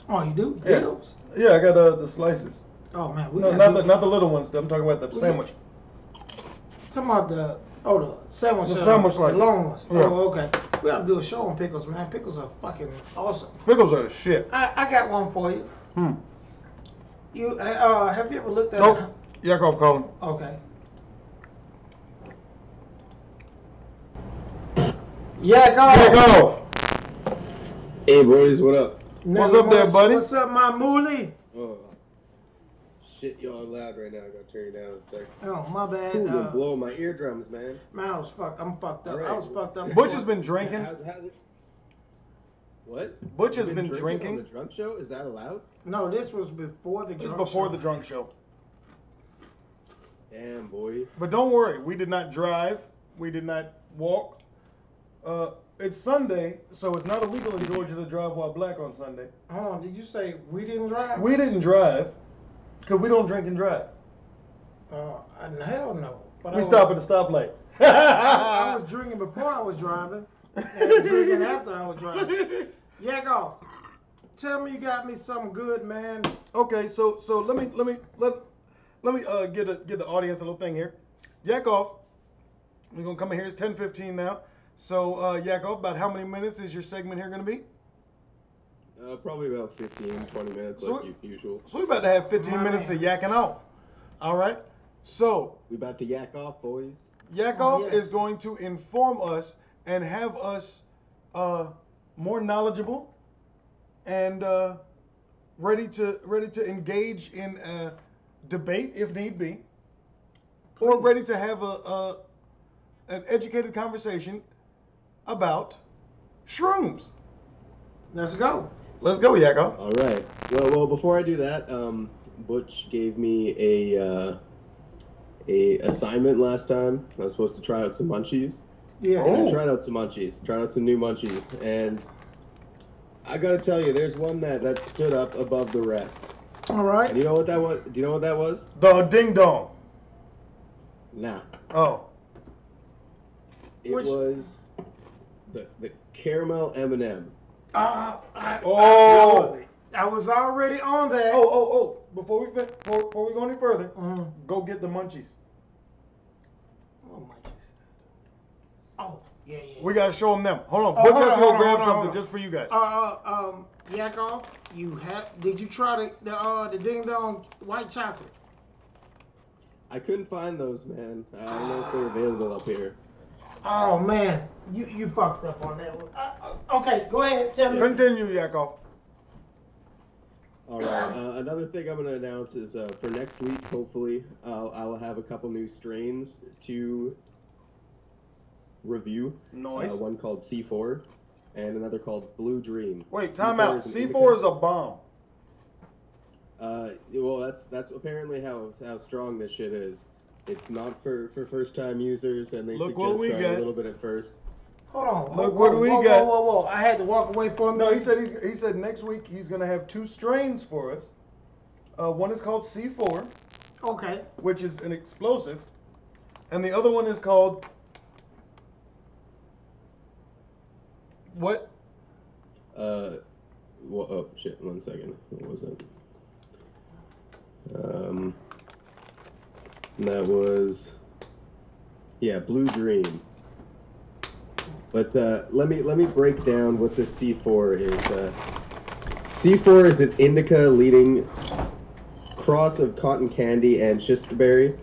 Oh, you do? Yeah. Deals? Yeah, I got the slices. Oh man, not the little ones. I'm talking about the sandwich. Talking about the sandwich. The sandwich slices. The long ones. Yeah. Oh, okay. We gotta do a show on pickles, man. Pickles are fucking awesome. Pickles are the shit. I got one for you. You have you ever looked at? Nope. Yakov calling. Okay. Yakov. Hey boys, what up? What's up there, buddy? What's up, my moolie? Oh, shit, y'all are loud right now. I gotta turn you down in a second. Oh, my bad. Ooh, you're blowing my eardrums, man. Man, I was fucked. I'm fucked up. Right. I was fucked up. Butch has been drinking. How's it? What? Butch has You've been on drinking. the drunk show? Is that allowed? No, this was before the Just drunk before show. the drunk show. Damn, boy. But don't worry, we did not drive. We did not walk. It's Sunday, so it's not illegal in Georgia to drive while black on Sunday. Hold on, did you say we didn't drive? We didn't drive because we don't drink and drive. Hell no. But We stop at the stoplight. I was drinking before I was driving, and drinking after I was driving. Yakov, tell me you got me something good, man. Okay, so let me get the audience a little thing here. Yakov, we're gonna come in here. It's 10:15 now. So Yakov, about how many minutes is your segment here gonna be? Probably about 15, 20 minutes, So like usual. So we're about to have 15 minutes of yakking off. All right. So We about to yak off, boys. Yakov Yes. is going to inform us and have us more knowledgeable and ready to engage in a debate if need be, or ready to have an educated conversation about shrooms. Let's go. Let's go, Yakov. All right. Well, before I do that, Butch gave me a assignment last time. I was supposed to try out some munchies. Yes. Oh. I tried out some munchies. Tried out some new munchies, and I gotta tell you, there's one that stood up above the rest. All right. And you know what that was? Do you know what that was? The ding dong. Nah. Oh. It Which- was the caramel M&M. Oh. I was already on that. Oh! Before we go any further, go get the munchies. Oh, munchies. Oh, yeah. We gotta show them. Hold on. Butch has to go grab something just for you guys. Yakov, did you try the Ding Dong white chocolate? I couldn't find those, man. I don't know if they're available up here. Oh man, you fucked up on that one. Okay, go ahead, tell me. Continue, Yakov. All right. Another thing I'm gonna announce is for next week, hopefully, I'll have a couple new strains to review. Nice. One called C4 and another called Blue Dream. Wait, time out. C4 is a bomb. Well, that's apparently how strong this shit is. It's not for first time users, and they suggest trying a little bit at first. Hold on. Look what we got. Whoa. I had to walk away for a minute. No, he said next week he's gonna have 2 strains for us. One is called C4. Okay. Which is an explosive, and the other one is called what? Well, oh shit! 1 second. What was it? That was, Blue Dream. But let me break down what the C4 is. C4 is an indica leading cross of cotton candy and shisterberry.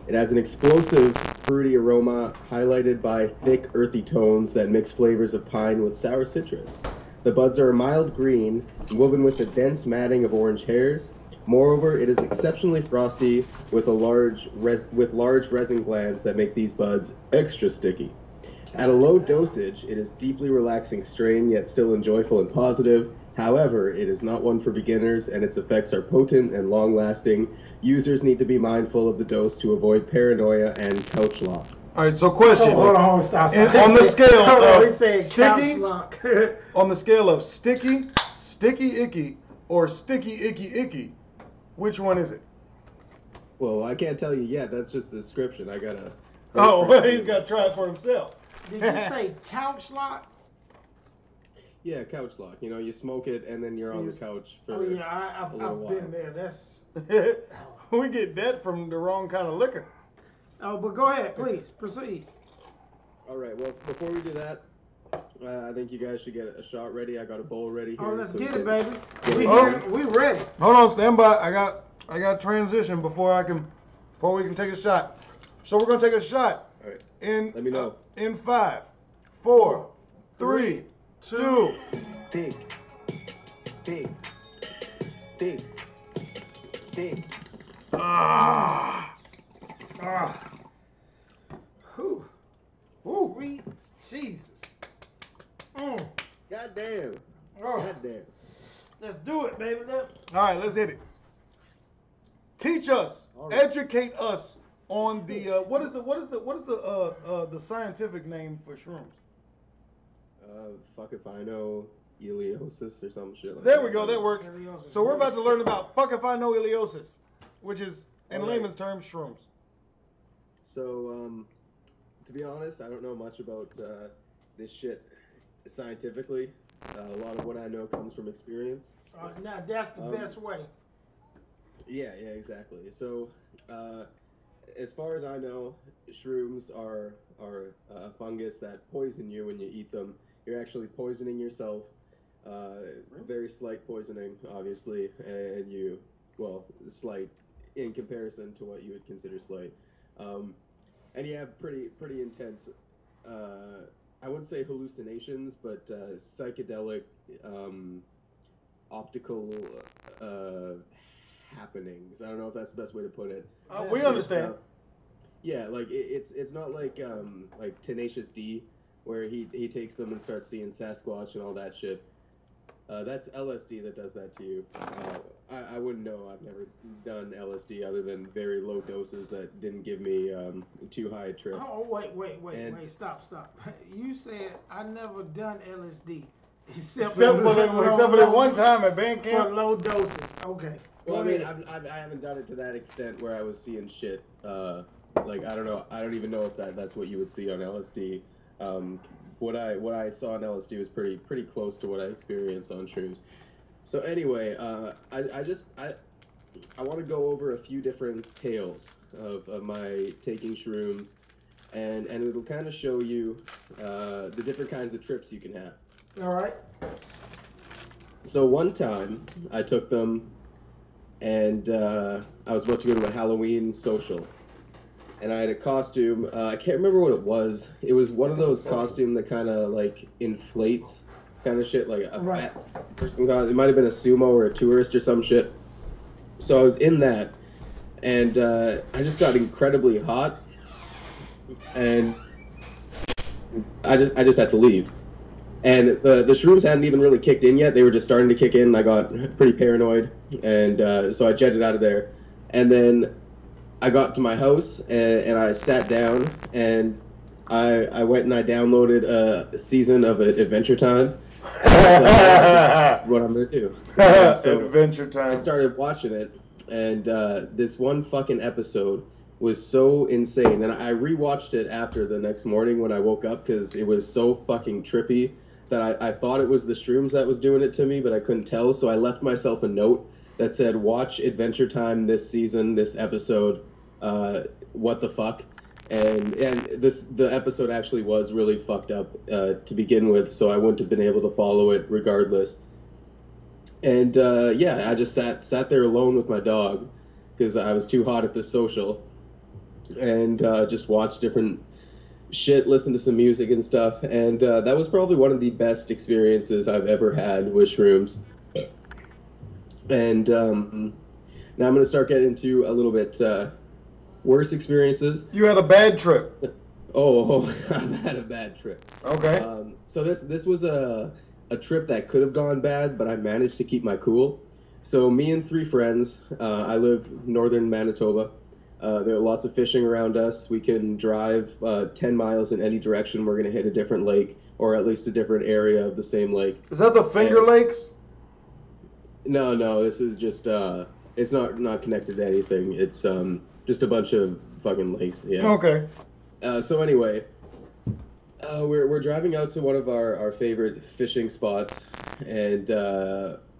It has an explosive fruity aroma highlighted by thick earthy tones that mix flavors of pine with sour citrus. The buds are a mild green, woven with a dense matting of orange hairs. Moreover, it is exceptionally frosty with large resin glands that make these buds extra sticky. At a low dosage, it is deeply relaxing strain, yet still enjoyable and positive. However, it is not one for beginners, and its effects are potent and long-lasting. Users need to be mindful of the dose to avoid paranoia and couch lock. All right, so question. Hold on, stop. On the scale of sticky, on the scale of sticky, icky, or sticky, icky, which one is it? Well, I can't tell you yet. That's just the description. I gotta. He's got to try it for himself. Did you say couch lock? Yeah, couch lock. You know, you smoke it and then you're on the couch for I've been there. That's we get that from the wrong kind of liquor. Oh, but go ahead, please proceed. All right. Well, before we do that, I think you guys should get a shot ready. I got a bowl ready here. Oh, let's get it, baby. We ready. Hold on, stand by. I got transition before we can take a shot. So we're gonna take a shot. All right. Let me know. In 5, 4, 3, 2. Dig. Whew. Sweet Jesus. Goddamn. Goddamn. Let's do it, baby. All right, let's hit it. Teach us, educate us on the what is the scientific name for shrooms? Fuck if I know, ileosis or some shit like that. There we go, that works. So we're about to learn about fuck if I know ileosis, which is in layman's terms shrooms. So, to be honest, I don't know much about this shit scientifically. A lot of what I know comes from experience. Now that's the best way. Yeah, exactly. So, as far as I know, shrooms are a fungus that poison you when you eat them. You're actually poisoning yourself. Very slight poisoning, obviously, and slight in comparison to what you would consider slight. And you have pretty intense, I wouldn't say hallucinations, but psychedelic, optical happenings. I don't know if that's the best way to put it. We understand. Yeah, like it's not like Tenacious D, where he takes them and starts seeing Sasquatch and all that shit. That's LSD that does that to you. I wouldn't know. I've never done LSD other than very low doses that didn't give me too high a trip. Oh, wait, stop. You said I never done LSD. Except for that one time at band camp. For low doses. Okay. Well, I mean, I haven't done it to that extent where I was seeing shit. Like, I don't know. I don't even know if that's what you would see on LSD. What I saw on LSD was pretty close to what I experienced on shrooms. So anyway, I want to go over a few different tales of my taking shrooms, and it'll kind of show you the different kinds of trips you can have. All right. So one time I took them, and I was about to go to a Halloween social, and I had a costume. I can't remember what it was. It was one of those costumes that kind of like inflates, kind of shit, like a fat person costume. It might have been a sumo or a tourist or some shit. So I was in that, and I just got incredibly hot, and I just had to leave. And the shrooms hadn't even really kicked in yet. They were just starting to kick in, and I got pretty paranoid, and so I jetted out of there. And then I got to my house, and I sat down, and I went and I downloaded a season of Adventure Time. And I was like, this is what I'm going to do. So Adventure Time. I started watching it, and this one fucking episode was so insane. And I rewatched it after the next morning when I woke up because it was so fucking trippy that I thought it was the shrooms that was doing it to me, but I couldn't tell. So I left myself a note that said, watch Adventure Time this season, this episode, what the fuck. And the episode actually was really fucked up to begin with, so I wouldn't have been able to follow it regardless. And yeah, I just sat there alone with my dog because I was too hot at the social, and just watched different shit, listened to some music and stuff, and that was probably one of the best experiences I've ever had with shrooms. And now I'm going to start getting into a little bit worse experiences. You had a bad trip. Oh, I've had a bad trip. Okay. So this was a trip that could have gone bad, but I managed to keep my cool. So me and 3 friends, I live northern Manitoba. There are lots of fishing around us. We can drive 10 miles in any direction. We're going to hit a different lake, or at least a different area of the same lake. Is that the Finger Lakes? No, this is just, it's not connected to anything. It's just a bunch of fucking lakes, yeah. Okay. So anyway, we're driving out to one of our favorite fishing spots, and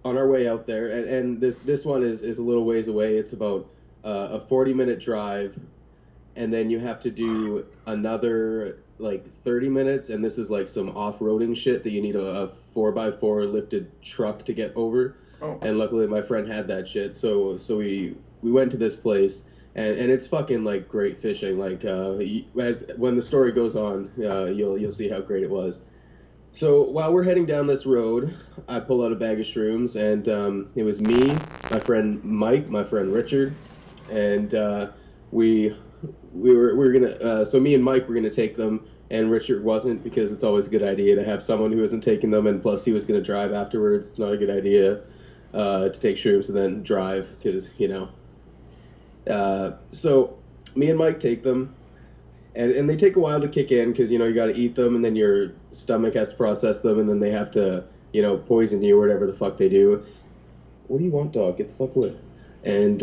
on our way out there, and this one is a little ways away. It's about a 40-minute drive, and then you have to do another like 30 minutes, and this is like some off-roading shit that you need a 4x4 lifted truck to get over. Oh. And luckily my friend had that shit, so we went to this place, and it's fucking like great fishing. Like when the story goes on, you'll see how great it was. So while we're heading down this road, I pull out a bag of shrooms, and it was me, my friend Mike, my friend Richard, and we were gonna. So me and Mike were gonna take them, and Richard wasn't, because it's always a good idea to have someone who isn't taking them, and plus he was gonna drive afterwards. It's not a good idea to take shrooms and then drive, because you know. So me and Mike take them. And they take a while to kick in because, you know, you got to eat them, and then your stomach has to process them, and then they have to, you know, poison you or whatever the fuck they do. What do you want, dog? Get the fuck away. And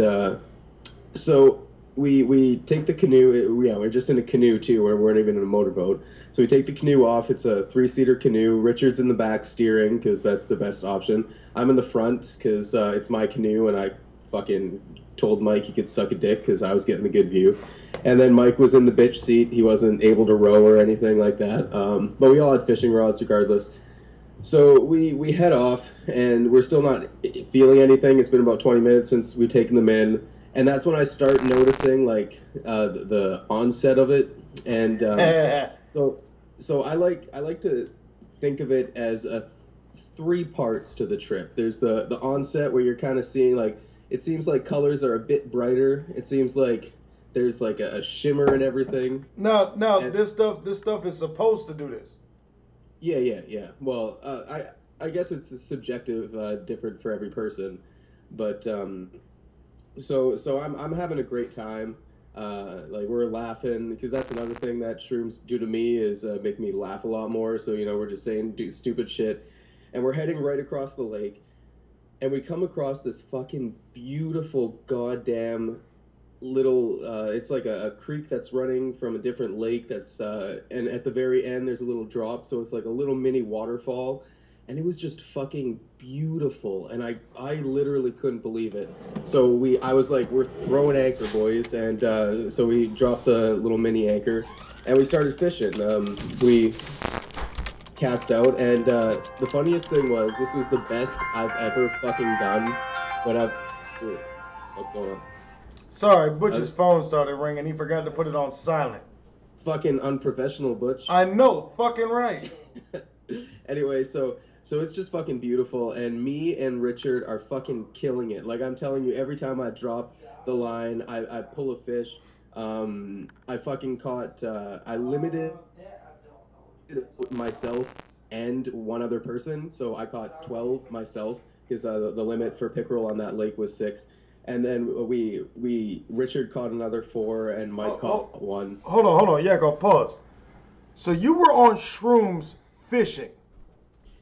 so we take the canoe. Yeah, we're just in a canoe, too. We weren't even in a motorboat. So we take the canoe off. It's a 3-seater canoe. Richard's in the back steering because that's the best option. I'm in the front because it's my canoe, and I fucking told Mike he could suck a dick because I was getting the good view. And then Mike was in the bitch seat. He wasn't able to row or anything like that. But we all had fishing rods regardless. So we head off, and we're still not feeling anything. It's been about 20 minutes since we've taken them in. And that's when I start noticing, like, the onset of it. And so I like to think of it as 3 parts to the trip. There's the onset where you're kind of seeing, like, it seems like colors are a bit brighter. It seems like there's like a shimmer and everything. No, and this stuff is supposed to do this. Yeah. Well, I guess it's subjective, different for every person, but so I'm having a great time. Like, we're laughing, because that's another thing that shrooms do to me, is make me laugh a lot more. So, you know, we're just saying stupid shit, and we're heading right across the lake. And we come across this fucking beautiful goddamn little, it's like a creek that's running from a different lake that's, and at the very end there's a little drop, so it's like a little mini waterfall. And it was just fucking beautiful, and I literally couldn't believe it. So I was like, we're throwing anchor, boys, and so we dropped the little mini anchor, and we started fishing. We cast out, and the funniest thing was, this was the best I've ever fucking done. What's going on? Sorry, Butch's phone started ringing. He forgot to put it on silent. Fucking unprofessional, Butch. I know, fucking right. Anyway, so it's just fucking beautiful, and me and Richard are fucking killing it. Like, I'm telling you, every time I drop the line, I pull a fish. I fucking caught, I limited myself and one other person, so I caught 12 myself, because the limit for pickerel on that lake was 6. And then Richard caught another 4, and Mike caught 1. Hold on, Yakko, pause. So you were on shrooms fishing?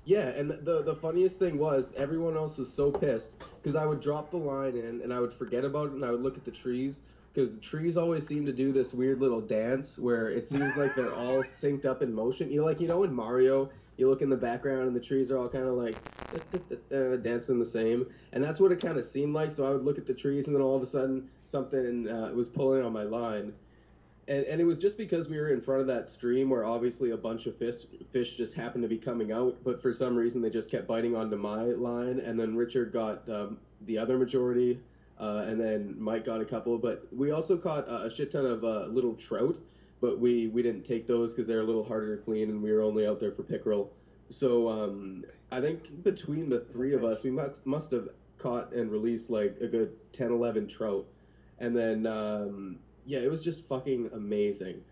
Yeah, and the funniest thing was, everyone else was so pissed, because I would drop the line in, and I would forget about it, and I would look at the trees, because the trees always seem to do this weird little dance, where it seems like they're all synced up in motion. You know in Mario, you look in the background, and the trees are all kind of like, dancing the same, and that's what it kind of seemed like. So I would look at the trees, and then all of a sudden, something was pulling on my line. And it was just because we were in front of that stream where obviously a bunch of fish just happened to be coming out, but for some reason they just kept biting onto my line, and then Richard got the other majority, and then Mike got a couple, but we also caught a shit ton of little trout, but we didn't take those because they're a little harder to clean, and we were only out there for pickerel. So I think between the 3 of us, we must have caught and released like a good 10, 11 trout, and then... yeah, it was just fucking amazing.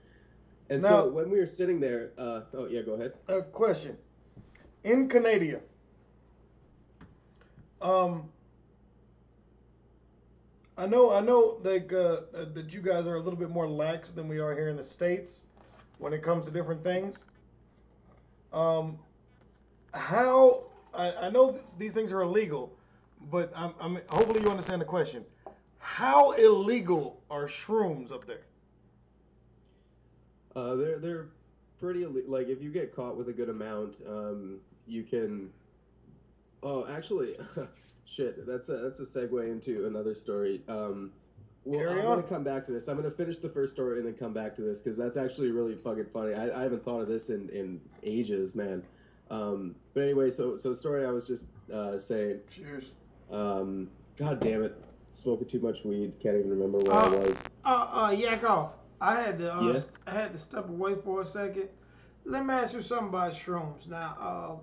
And now, so when we were sitting there, oh yeah, go ahead. Question. In Canada, I know like that you guys are a little bit more lax than we are here in the States when it comes to different things. How I know these things are illegal, but I'm hopefully you understand the question. How illegal are shrooms up there? They're pretty like, if you get caught with a good amount, you can. Oh, actually, shit. That's a segue into another story. Well, I'm gonna come back to this. I'm gonna finish the first story and then come back to this, because that's actually really fucking funny. I haven't thought of this in ages, man. But anyway, so the story I was just saying. Cheers. God damn it. Smoking too much weed, can't even remember where I was. Yak off. I had to step away for a second. Let me ask you something about shrooms. Now,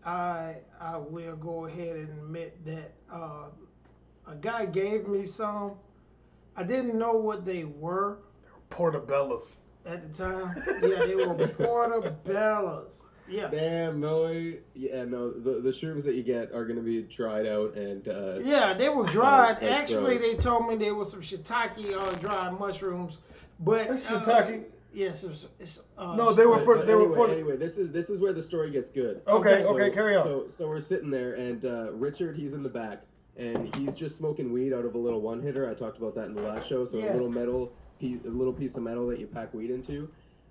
I will go ahead and admit that a guy gave me some. I didn't know what they were. They were portobellos at the time. Yeah, they were portobellos. Yeah. Damn, no. Yeah, no. The shrooms that you get are gonna be dried out and. Yeah, they were dried. Actually, they told me there was some shiitake dried mushrooms, but shiitake. Yes, it's no, they were for. Anyway, this is where the story gets good. Okay, carry on. So we're sitting there, and Richard, he's in the back, and he's just smoking weed out of a little one hitter. I talked about that in the last show. So yes. A little piece of metal that you pack weed into.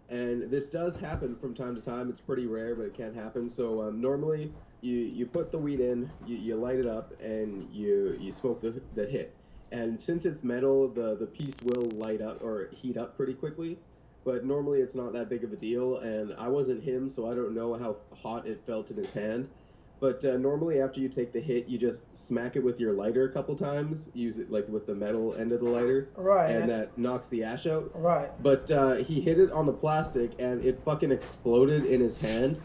And this does happen from time to time. It's pretty rare, but it can happen. So normally you put the weed in, you light it up, and you smoke the hit. And since it's metal, the piece will light up or heat up pretty quickly. But normally it's not that big of a deal. And I wasn't him, so I don't know how hot it felt in his hand. But normally after you take the hit, you just smack it with your lighter a couple times. Use it like with the metal end of the lighter. Right. And that knocks the ash out. Right. But he hit it on the plastic, and it fucking exploded in his hand.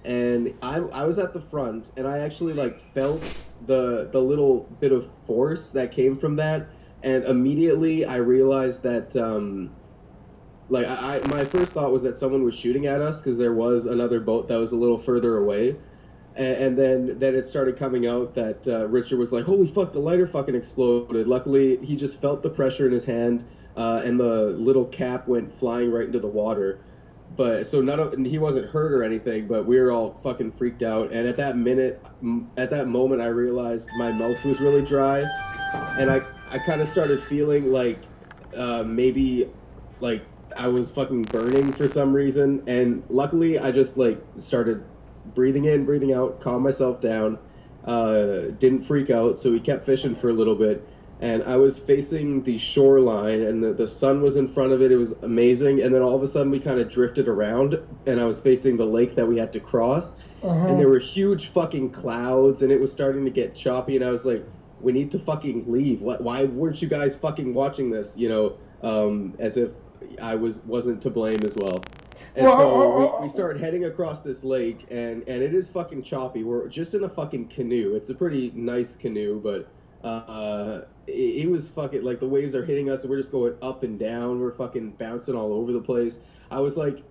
And I was at the front, and I actually like felt the little bit of force that came from that. And immediately I realized that my first thought was that someone was shooting at us, because there was another boat that was a little further away. And then it started coming out that Richard was like, holy fuck, the lighter fucking exploded. Luckily, he just felt the pressure in his hand, and the little cap went flying right into the water. But so he wasn't hurt or anything, but we were all fucking freaked out. And at that moment, I realized my mouth was really dry, and I kind of started feeling like maybe like I was fucking burning for some reason. And luckily, I just like started breathing in, breathing out, calm myself down. didn't freak out, so we kept fishing for a little bit. And I was facing the shoreline, and the sun was in front of it. It was amazing. And then all of a sudden, we kind of drifted around, and I was facing the lake that we had to cross. And there were huge fucking clouds, and it was starting to get choppy. And I was like, we need to fucking leave. Why weren't you guys fucking watching this? You know, as if I wasn't to blame as well. And so we started heading across this lake, and it is fucking choppy. We're just in a fucking canoe. It's a pretty nice canoe, but it was fucking, like, the waves are hitting us, and we're just going up and down. We're fucking bouncing all over the place. I was like,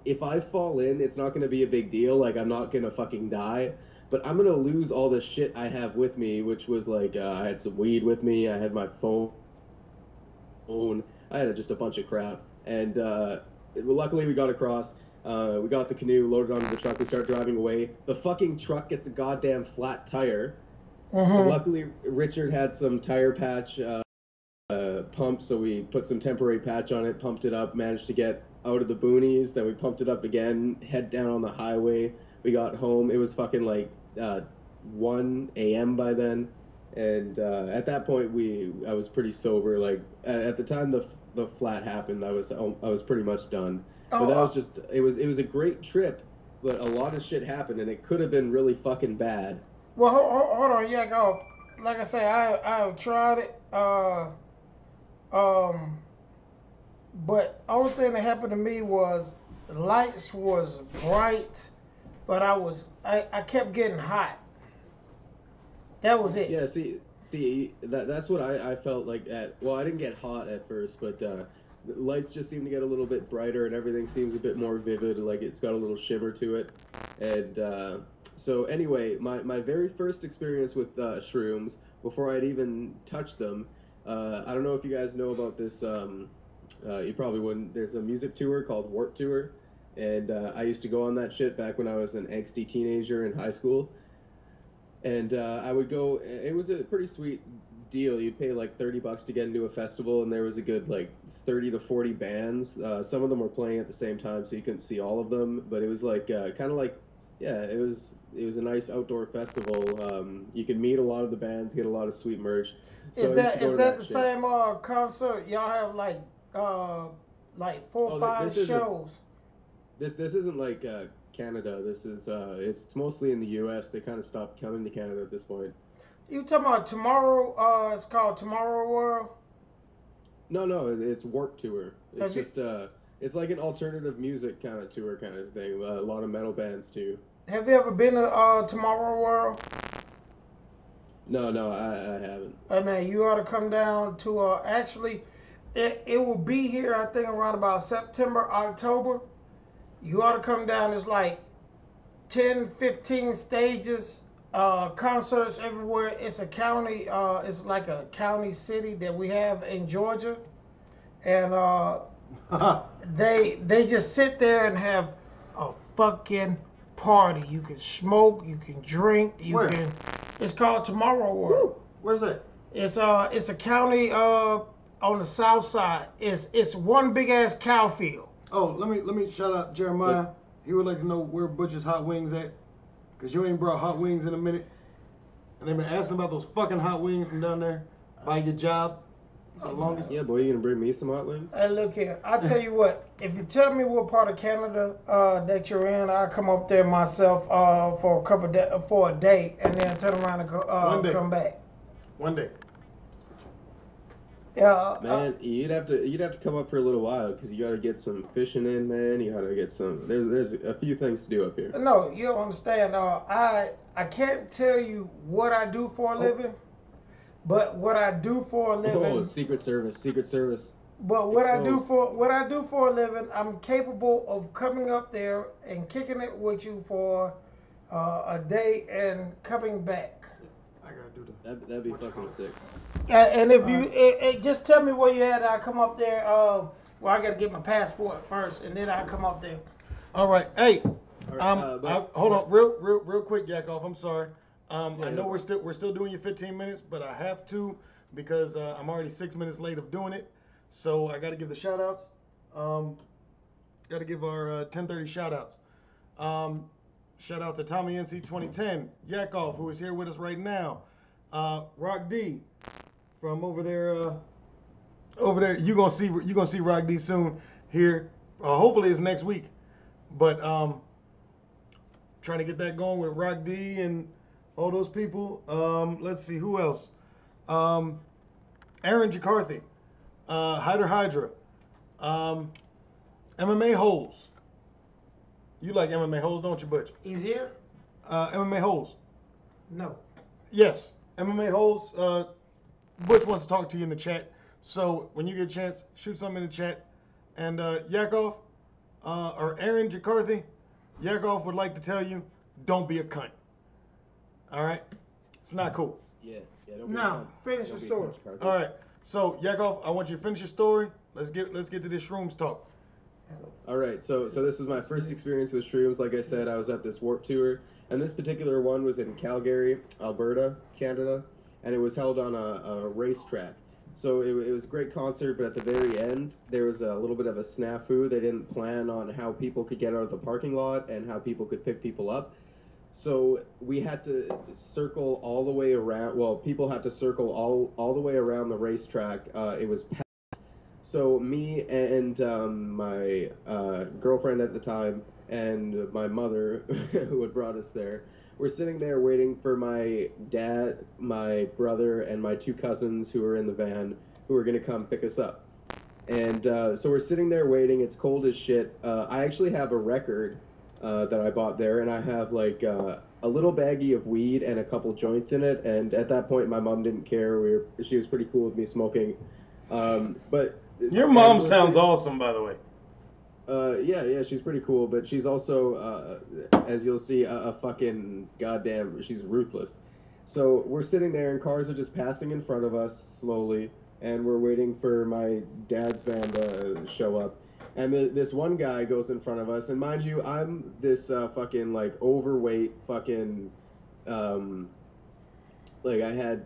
if I fall in, it's not going to be a big deal. Like, I'm not going to fucking die. But I'm going to lose all the shit I have with me, which was, like, I had some weed with me. I had my phone. I had just a bunch of crap. And luckily we got across. We got the canoe, loaded onto the truck. We start driving away. The fucking truck gets a goddamn flat tire. Luckily, Richard had some tire patch pump, so we put some temporary patch on it, pumped it up, managed to get out of the boonies. Then we pumped it up again, head down on the highway. We got home. It was fucking like 1 a.m. by then, and at that point I was pretty sober. Like at the time the flat happened, I was pretty much done. But that was just it was a great trip, but a lot of shit happened, and it could have been really fucking bad. Well, hold on, yeah, go. Like I say, I tried it, but only thing that happened to me was the lights was bright, but I kept getting hot. That was it. Yeah, see, that's what I felt like well, I didn't get hot at first, but the lights just seemed to get a little bit brighter, and everything seems a bit more vivid, like it's got a little shimmer to it, and so anyway, my very first experience with shrooms, before I'd even touched them, I don't know if you guys know about this, you probably wouldn't, there's a music tour called Warped Tour, and I used to go on that shit back when I was an angsty teenager in high school, and I would go, it was a pretty sweet deal. You'd pay like $30 to get into a festival, and there was a good like 30 to 40 bands. Some of them were playing at the same time, so you couldn't see all of them, but it was like kind of like, yeah, it was a nice outdoor festival. You could meet a lot of the bands, get a lot of sweet merch. So is that the same concert? Y'all have like 4 or 5 shows. This isn't like Canada. This is it's mostly in the U.S. They kind of stopped coming to Canada at this point. You talking about Tomorrow? It's called Tomorrow World. No, it's Warped Tour. It's just it's like an alternative music kind of tour kind of thing. A lot of metal bands too. Have you ever been to Tomorrow World? No, I haven't. Hey man, you ought to come down to actually, it will be here I think around about September, October. You ought to come down. It's like 10, 15 stages, concerts everywhere. It's a county, it's like a county city that we have in Georgia. And they just sit there and have a fucking party. You can smoke, you can drink, it's called Tomorrow World. Woo. Where's that? It's a county on the south side. It's one big ass cow field. Oh, let me shout out Jeremiah. He would like to know where Butcher's Hot Wings at, cause you ain't brought hot wings in a minute, and they've been asking about those fucking hot wings from down there by your job for the longest. Yeah, boy, you gonna bring me some hot wings? Hey, look here. I tell you what. If you tell me what part of Canada that you're in, I'll come up there myself for a day, and then turn around and come back. One day. Yeah, man, you'd have to come up for a little while, because you got to get some fishing in, man. You got to get some. There's a few things to do up here. No, you don't understand. I can't tell you what I do for a living, but what I do for a living. Oh, Secret Service. But what I do for a living, I'm capable of coming up there and kicking it with you for a day and coming back. I gotta do that. That'd be fucking sick. And if you just tell me where you at, I'll come up there. Well, I gotta get my passport first, and then I'll come up there. All right, hey, Right, hold on, real quick, Yakov. I'm sorry. I know we're still doing your 15 minutes, but I have to because I'm already 6 minutes late of doing it. So I got to give the shout outs. Got to give our 10:30 shout outs. Shout out to Tommy NC 2010, Yakov, who is here with us right now. Rock D from over there. You gonna see Rock D soon here. Hopefully it's next week. But trying to get that going with Rock D and all those people. Let's see who else. Aaron Jacarthy, Hyder Hydra, MMA Holes. You like MMA Holes, don't you, Butch? He's here? MMA Holes. No. Yes, MMA Holes. Butch wants to talk to you in the chat. So when you get a chance, shoot something in the chat. And Yakov, or Aaron Jacarthy, Yakov would like to tell you, don't be a cunt. All right? It's not cool. Yeah. Don't be Now, finish the story. All right. So Yakov, I want you to finish your story. Let's get to this shrooms talk. All right, so this was my first experience with shrooms. Like I said, I was at this Warp Tour, and this particular one was in Calgary, Alberta, Canada, and it was held on a racetrack. So it was a great concert, but at the very end, there was a little bit of a snafu. They didn't plan on how people could get out of the parking lot and how people could pick people up. So we had to circle all the way around. Well, people had to circle all the way around the racetrack. It was packed. So me and my girlfriend at the time and my mother, who had brought us there, were sitting there waiting for my dad, my brother, and my two cousins who were in the van, who were going to come pick us up. And so we're sitting there waiting. It's cold as shit. I actually have a record that I bought there, and I have like a little baggie of weed and a couple joints in it. And at that point, my mom didn't care. She was pretty cool with me smoking. But your mom sounds awesome, by the way. Yeah, she's pretty cool, but she's also, as you'll see, a fucking goddamn, she's ruthless. So we're sitting there, and cars are just passing in front of us slowly, and we're waiting for my dad's van to show up. And this one guy goes in front of us, and mind you, I'm this fucking, like, overweight fucking, like, I had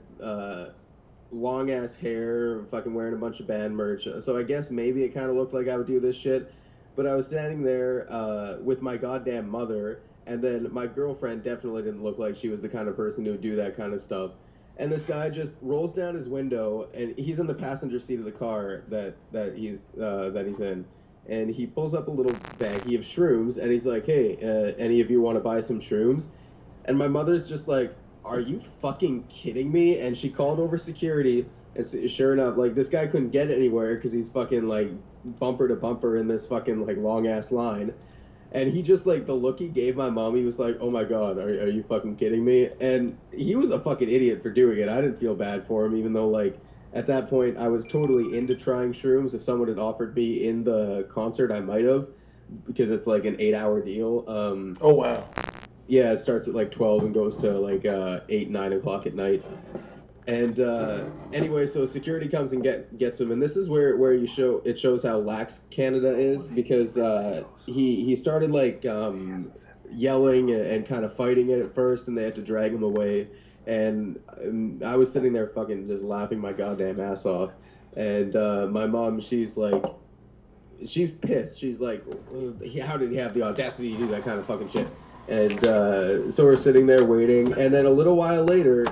long ass hair, fucking wearing a bunch of band merch. So I guess maybe it kind of looked like I would do this shit. But I was standing there with my goddamn mother, and then my girlfriend definitely didn't look like she was the kind of person who would do that kind of stuff. And this guy just rolls down his window, and he's in the passenger seat of the car that he's in, and he pulls up a little baggie of shrooms, and he's like, "Hey, any of you want to buy some shrooms?" And my mother's just like, "Are you fucking kidding me?" And she called over security, and sure enough, like, this guy couldn't get anywhere because he's fucking, like, bumper to bumper in this fucking, like, long-ass line. And he just, like, the look he gave my mom, he was like, "Oh my god, are you fucking kidding me?" And he was a fucking idiot for doing it. I didn't feel bad for him, even though, like, at that point, I was totally into trying shrooms. If someone had offered me in the concert, I might have, because it's, like, an 8-hour deal. Oh, wow. Yeah, it starts at like 12 and goes to like 8, 9 o'clock at night. And anyway, so security comes and gets him, and this is where it shows how lax Canada is, because he started like yelling and kind of fighting it at first, and they had to drag him away. And I was sitting there fucking just laughing my goddamn ass off. And my mom, she's pissed. She's like, "How did he have the audacity to do that kind of fucking shit?" And so we're sitting there waiting, and then a little while later,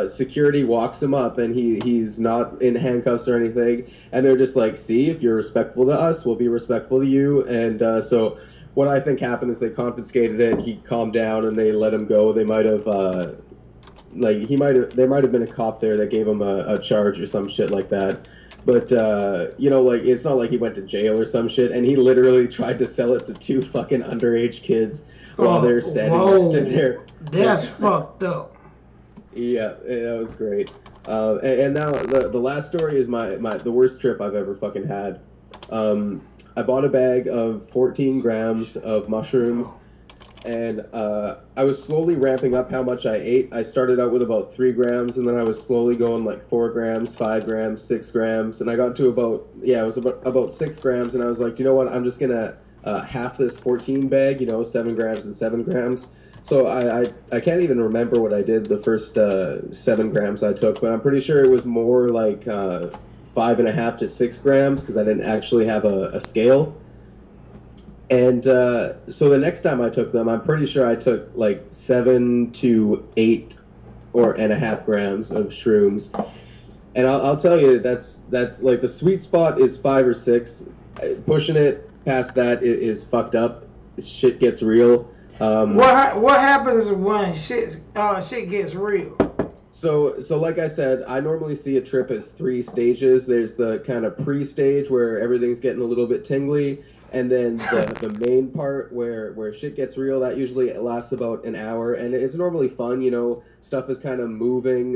security walks him up, and he's not in handcuffs or anything, and they're just like, "See, if you're respectful to us, we'll be respectful to you." And so what I think happened is they confiscated it, he calmed down, and they let him go. They might have, there might have been a cop there that gave him a charge or some shit like that. But, like, it's not like he went to jail or some shit, and he literally tried to sell it to 2 fucking underage kids while they're standing next to their... That's fucked up. Yeah, that was great. And now the last story is the worst trip I've ever fucking had. I bought a bag of 14 grams of mushrooms, and I was slowly ramping up how much I ate. I started out with about 3 grams, and then I was slowly going like 4 grams, 5 grams, 6 grams, and I got to about 6 grams, and I was like, you know what, I'm just gonna half this 14 bag, 7 grams and 7 grams. So I can't even remember what I did the first 7 grams I took, but I'm pretty sure it was more like 5.5 to 6 grams, because I didn't actually have a scale. And so the next time I took them, I'm pretty sure I took like 7 to 8 or and a half grams of shrooms. And I'll tell you, that's like the sweet spot is 5 or 6. Pushing it past that is fucked up. Shit gets real. What happens when shit gets real? So like I said, I normally see a trip as 3 stages. There's the kind of pre-stage where everything's getting a little bit tingly, and then the main part where shit gets real. That usually lasts about an hour, and it's normally fun. Stuff is kind of moving.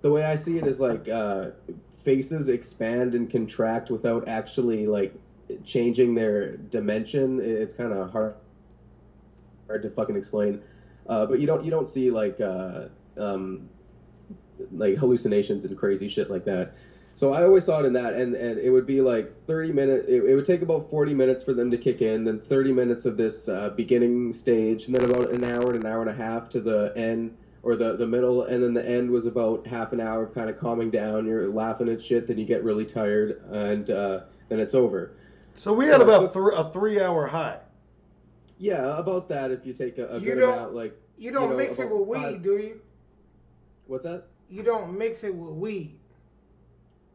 The way I see it is like faces expand and contract without actually like changing their dimension. It's kind of hard to fucking explain. But you don't see like hallucinations and crazy shit like that. So I always saw it in that, and it would be like 30 minutes. It would take about 40 minutes for them to kick in, then 30 minutes of this beginning stage, and then about an hour and a half to the end or the middle, and then the end was about half an hour of kind of calming down. You're laughing at shit, then you get really tired, and then it's over. So we had about a 3-hour high. Yeah, about that. If you take a good amount, like you don't mix it with weed, do you? What's that? You don't mix it with weed.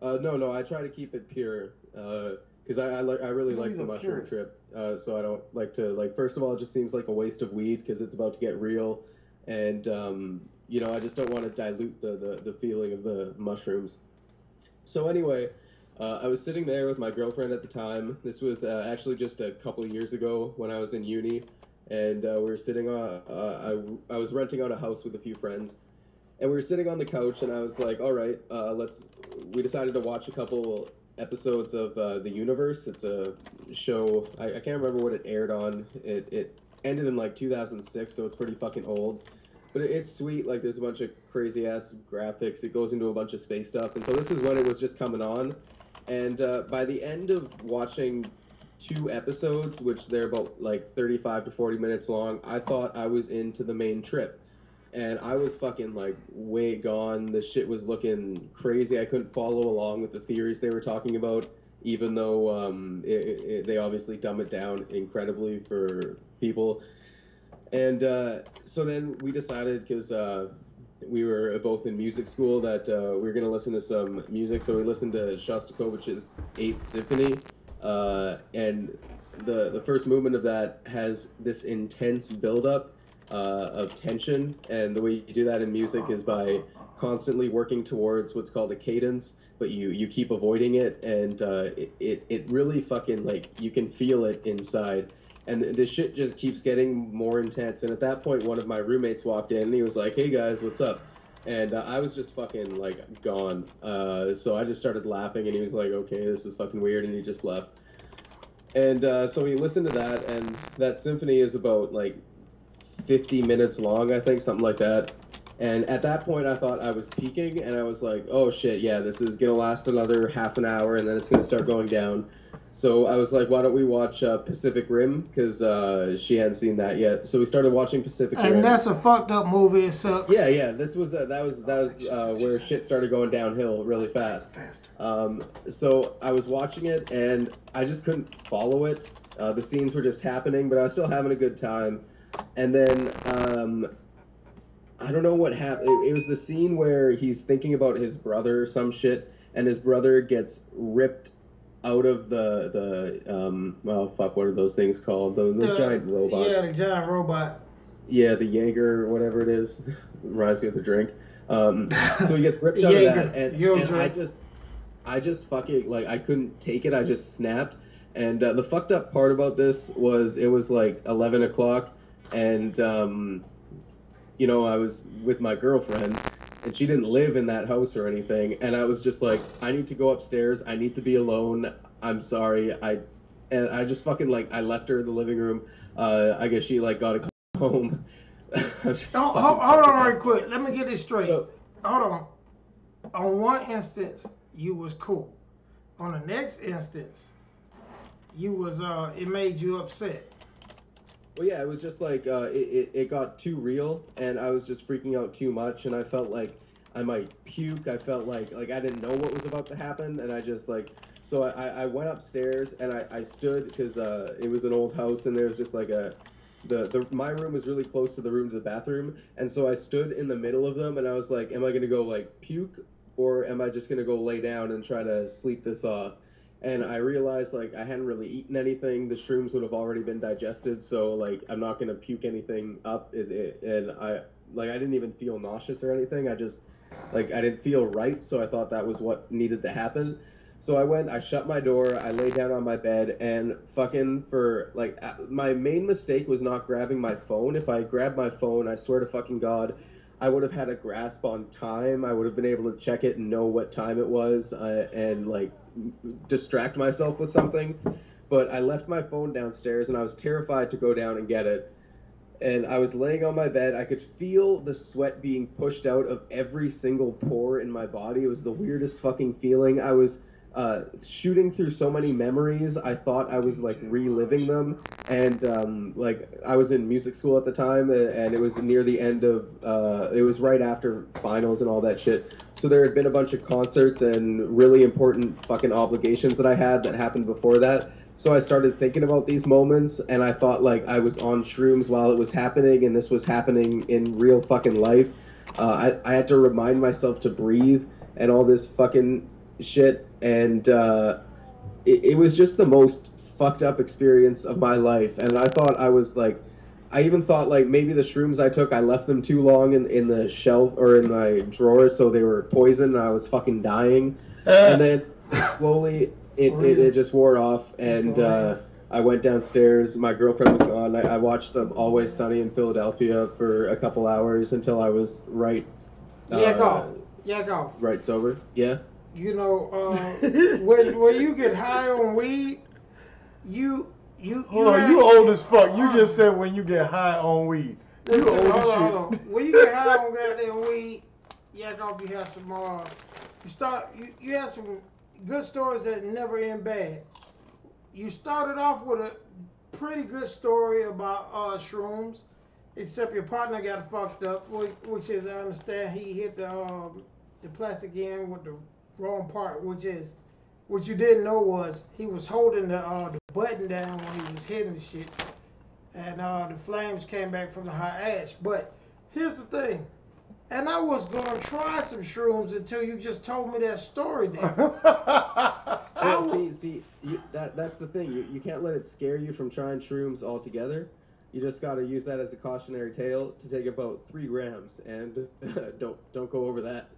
No, I try to keep it pure, because I really like the mushroom trip. So I don't like to first of all, it just seems like a waste of weed because it's about to get real, and I just don't want to dilute the feeling of the mushrooms. So anyway, I was sitting there with my girlfriend at the time. This was actually just a couple of years ago when I was in uni, and we were sitting on. I was renting out a house with a few friends. And we were sitting on the couch, and I was like, all right, we decided to watch a couple episodes of The Universe. It's a show, I can't remember what it aired on. It ended in like 2006, so it's pretty fucking old. But it's sweet, like there's a bunch of crazy-ass graphics. It goes into a bunch of space stuff. And so this is when it was just coming on. And by the end of watching 2 episodes, which they're about like 35 to 40 minutes long, I thought I was into the main trip. And I was fucking like way gone. The shit was looking crazy. I couldn't follow along with the theories they were talking about, even though they obviously dumb it down incredibly for people. And so then we decided, because we were both in music school, that we were going to listen to some music. So we listened to Shostakovich's Eighth Symphony. And the first movement of that has this intense buildup of tension, and the way you do that in music is by constantly working towards what's called a cadence, but you keep avoiding it, and it really fucking, like, you can feel it inside, and this shit just keeps getting more intense. And at that point, one of my roommates walked in, and he was like, hey guys, what's up? And I was just fucking like gone, so I just started laughing, and he was like, okay, this is fucking weird, and he just left. And so we listened to that, and that symphony is about like 50 minutes long, I think, something like that. And at that point, I thought I was peaking, and I was like, oh shit, yeah, this is gonna last another half an hour, and then it's gonna start going down. So I was like, why don't we watch Pacific Rim? Because she hadn't seen that yet. So we started watching Pacific Rim. And that's a fucked up movie. It sucks. Yeah. This was that was where shit started going downhill really fast. So I was watching it, and I just couldn't follow it. The scenes were just happening, but I was still having a good time. And then I don't know what happened. It was the scene where he's thinking about his brother or some shit, and his brother gets ripped out of what are those things called? Those giant robots. Yeah, the giant robot. Yeah, the Jaeger, whatever it is. Reminds me of the drink. So he gets ripped out of that, and I just fucking, like, I couldn't take it. I just snapped. And the fucked up part about this was it was like 11 o'clock, and I was with my girlfriend, and she didn't live in that house or anything, and I was just like, I need to go upstairs, I need to be alone, I'm sorry. And I just fucking, like, I left her in the living room. I guess she, like, got to come home. Hold on right quick, let me get this straight. Hold on. On one instance, you was cool. On the next instance, you was it made you upset. Well, yeah, it was just like it got too real, and I was just freaking out too much, and I felt like I might puke. I felt like I didn't know what was about to happen, and I just like so I went upstairs and I stood because it was an old house and there was just like a the my room was really close to the room to the bathroom, and so I stood in the middle of them and I was like, am I gonna go like puke or am I just gonna go lay down and try to sleep this off? And I realized like I hadn't really eaten anything. The shrooms would have already been digested, so like I'm not gonna puke anything up. And I didn't even feel nauseous or anything. I just like I didn't feel right, so I thought that was what needed to happen. So I went, I shut my door, I lay down on my bed, and fucking for like my main mistake was not grabbing my phone. If I grabbed my phone, I swear to fucking God, I would have had a grasp on time. I would have been able to check it and know what time it was, and like distract myself with something. But I left my phone downstairs, and I was terrified to go down and get it. And I was laying on my bed. I could feel the sweat being pushed out of every single pore in my body. It was the weirdest fucking feeling. I was shooting through so many memories. I thought I was like reliving them, and like I was in music school at the time, and it was near the end of it was right after finals and all that shit. So there had been a bunch of concerts and really important fucking obligations that I had that happened before that. So I started thinking about these moments, and I thought like I was on shrooms while it was happening, and this was happening in real fucking life. I had to remind myself to breathe and all this fucking shit, and it was just the most fucked up experience of my life. And I thought I was like, I even thought like maybe the shrooms I took, I left them too long in the shelf or in my drawer, so they were poisoned, and I was fucking dying. And then slowly it just wore off, and I went downstairs. My girlfriend was gone. I watched them Always Sunny in Philadelphia for a couple hours until I was right. Yak off. Right sober. Yeah. You know, when you get high on weed, you Hold on, you old as fuck. You just said when you get high on weed. You old as shit. Hold on. When you get high on goddamn weed, yak off, you have some you have some good stories that never end bad. You started off with a pretty good story about shrooms, except your partner got fucked up, which is, I understand, he hit the plastic end with the wrong part, which is, what you didn't know was he was holding the button down when he was hitting the shit, and the flames came back from the hot ash. But here's the thing, and I was gonna try some shrooms until you just told me that story there. Well, see, that's the thing. You can't let it scare you from trying shrooms altogether. You just got to use that as a cautionary tale to take about 3 grams, and don't go over that.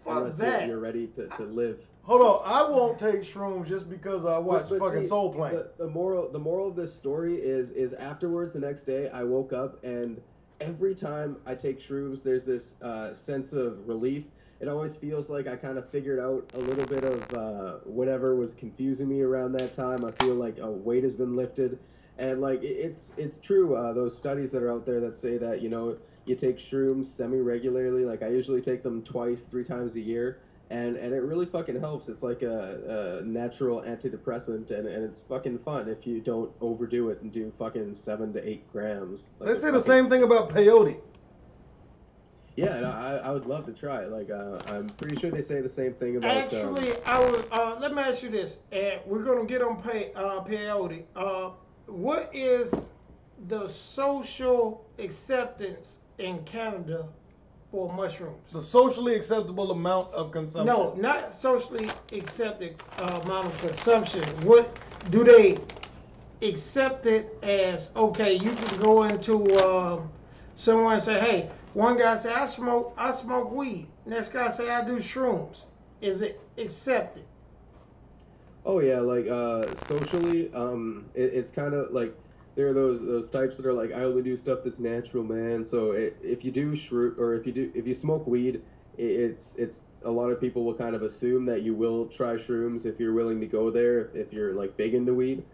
Unless you're ready to live. Hold on, I won't take shrooms just because I watch fucking see, Soul Plane. The moral of this story is afterwards, the next day, I woke up, and every time I take shrooms, there's this sense of relief. It always feels like I kind of figured out a little bit of whatever was confusing me around that time. I feel like a weight has been lifted, and like it's true. Those studies that are out there that say that you take shrooms semi-regularly. Like I usually take them 2-3 times a year, and it really fucking helps. It's like a natural antidepressant, and it's fucking fun if you don't overdo it and do fucking 7 to 8 grams. Like they say the same thing about peyote. Yeah, and I would love to try it. Like I'm pretty sure they say the same thing about. Actually, I was. Let me ask you this, and we're gonna get on peyote. What is the social acceptance in Canada for mushrooms? The socially acceptable amount of consumption. No, not socially accepted amount of consumption. What do they accept it as? Okay, you can go into someone and say, hey, one guy say I smoke weed. Next guy say I do shrooms. Is it accepted? Oh yeah, like socially, it's kind of like there are those types that are like I only do stuff that's natural, man. So if you do if you smoke weed, it's a lot of people will kind of assume that you will try shrooms if you're willing to go there, if you're like big into weed.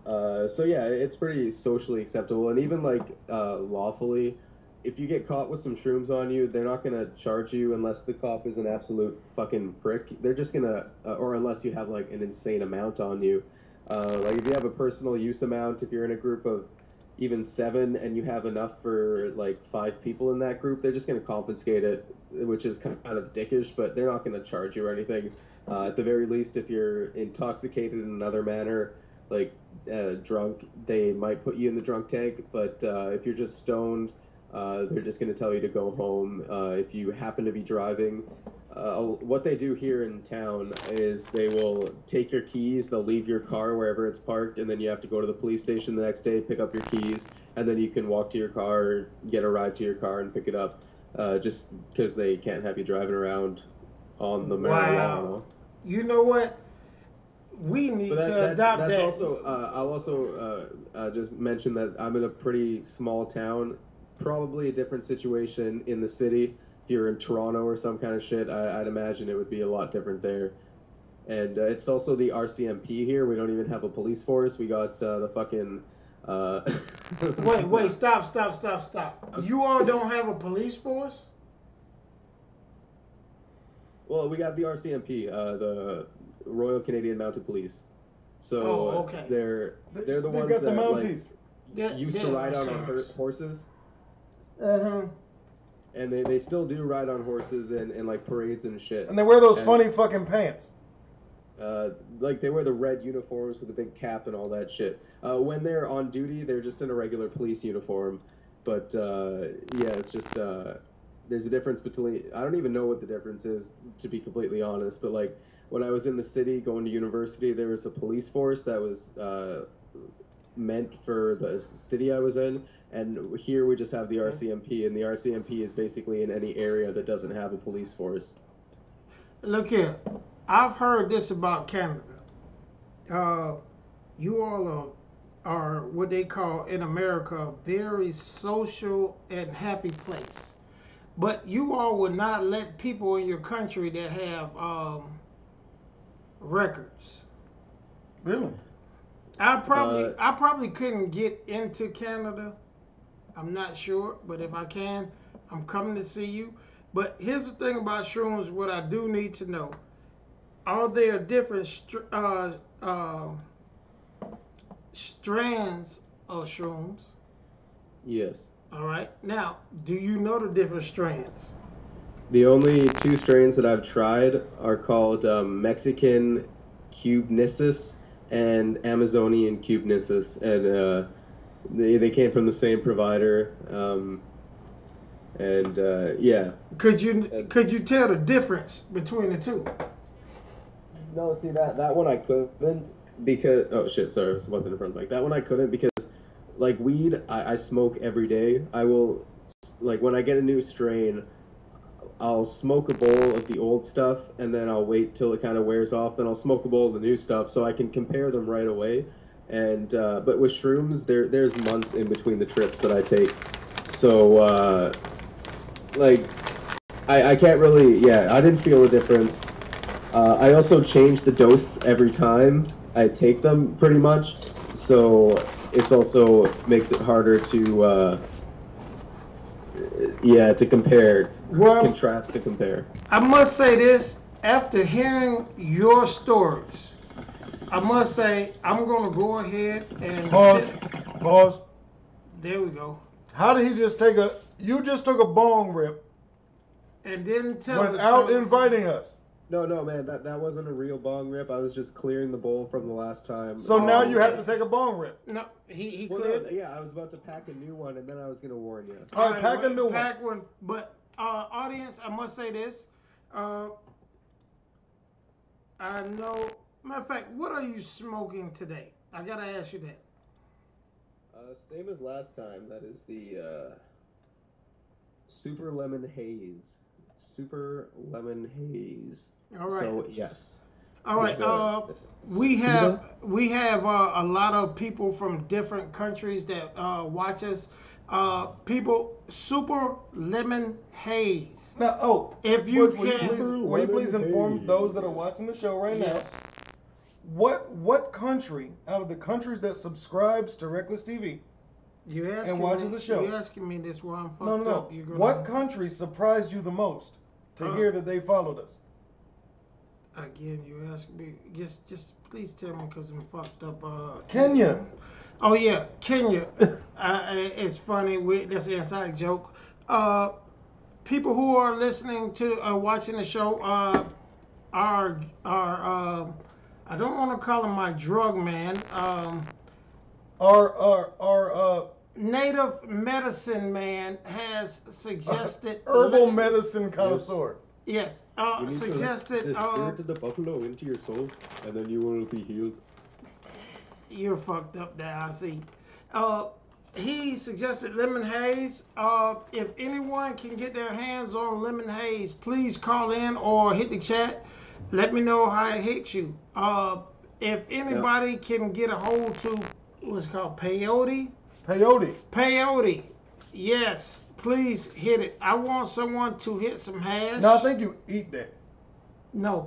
So yeah, it's pretty socially acceptable, and even like lawfully. If you get caught with some shrooms on you, they're not gonna charge you unless the cop is an absolute fucking prick. They're just gonna, or unless you have like an insane amount on you. Like if you have a personal use amount, if you're in a group of even 7, and you have enough for like 5 people in that group, they're just going to confiscate it, which is kind of dickish, but they're not going to charge you or anything. At the very least, if you're intoxicated in another manner, like drunk, they might put you in the drunk tank, but if you're just stoned, they're just going to tell you to go home. If you happen to be driving, what they do here in town is they will take your keys, they'll leave your car wherever it's parked, and then you have to go to the police station the next day, pick up your keys, and then you can walk to your car, get a ride to your car, and pick it up, just because they can't have you driving around on the marijuana. You know what? We need to adopt that. Also, I'll also just mention that I'm in a pretty small town, probably a different situation in the city. If you're in Toronto or some kind of shit, I'd imagine it would be a lot different there. And it's also the RCMP here. We don't even have a police force. We got the fucking... Wait, stop. You all don't have a police force? Well, we got the RCMP, the Royal Canadian Mounted Police. So okay. They're the ones got the that Mounties. Used to ride on horses. Uh-huh. And they still do ride on horses and like parades and shit. And they wear those funny fucking pants. Like they wear the red uniforms with a big cap and all that shit. When they're on duty, they're just in a regular police uniform. But yeah, it's just there's a difference between, I don't even know what the difference is, to be completely honest. But like when I was in the city going to university, there was a police force that was meant for the city I was in. And here we just have the RCMP, and the RCMP is basically in any area that doesn't have a police force. Look here, I've heard this about Canada. You all are what they call in America a very social and happy place. But you all would not let people in your country that have records. Really? I probably couldn't get into Canada. I'm not sure, but if I can, I'm coming to see you. But here's the thing about shrooms, what I do need to know. Are there different strands of shrooms? Yes. All right. Now, do you know the different strands? The only 2 strains that I've tried are called Mexican cubenicus and Amazonian cubenicus, and they came from the same provider, yeah. Could you tell the difference between the 2? No, see that one I couldn't because sorry, it wasn't in front of the mic. That one I couldn't because like weed, I smoke every day. I will, like when I get a new strain, I'll smoke a bowl of the old stuff and then I'll wait till it kind of wears off. Then I'll smoke a bowl of the new stuff so I can compare them right away. And but with shrooms, there's months in between the trips that I take, so like I can't really, I didn't feel a difference. I also change the dose every time I take them, pretty much, so it's also makes it harder to compare, contrast to compare. I must say this, after hearing your stories, I must say, I'm going to go ahead and... Pause. There we go. How did he just take you just took a bong rip and didn't tell us without inviting us? No, man, that wasn't a real bong rip. I was just clearing the bowl from the last time. So now you have to take a bong rip. No, he cleared. Yeah, I was about to pack a new one, and then I was going to warn you. All right, pack a new one. But, audience, I must say this. I know... Matter of fact, what are you smoking today? I gotta ask you that. Same as last time. That is the Super Lemon Haze. Super Lemon Haze. All right. So yes. All right. We have a lot of people from different countries that watch us. People, Super Lemon Haze. Now, if you will you please inform those that are watching the show right now? What country out of the countries that subscribes to Reckless TV and watches the show? You're asking me this while I'm fucked up. No. What country surprised you the most to hear that they followed us? Again, you asking me. Just please tell me because I'm fucked up. Kenya. Oh yeah, Kenya. it's funny. That's an inside joke. People who are listening to, watching the show, are I don't want to call him my drug man. Our Native medicine man has suggested herbal medicine connoisseur. Yes, You need suggested. to let the spirit of the buffalo into your soul, and then you will be healed. You're fucked up there, I see. He suggested lemon haze. If anyone can get their hands on lemon haze, please call in or hit the chat. Let me know how it hits you. If anybody can get a hold to what's called peyote. Peyote. Yes, please hit it. I want someone to hit some hash. No, I think you eat that. No,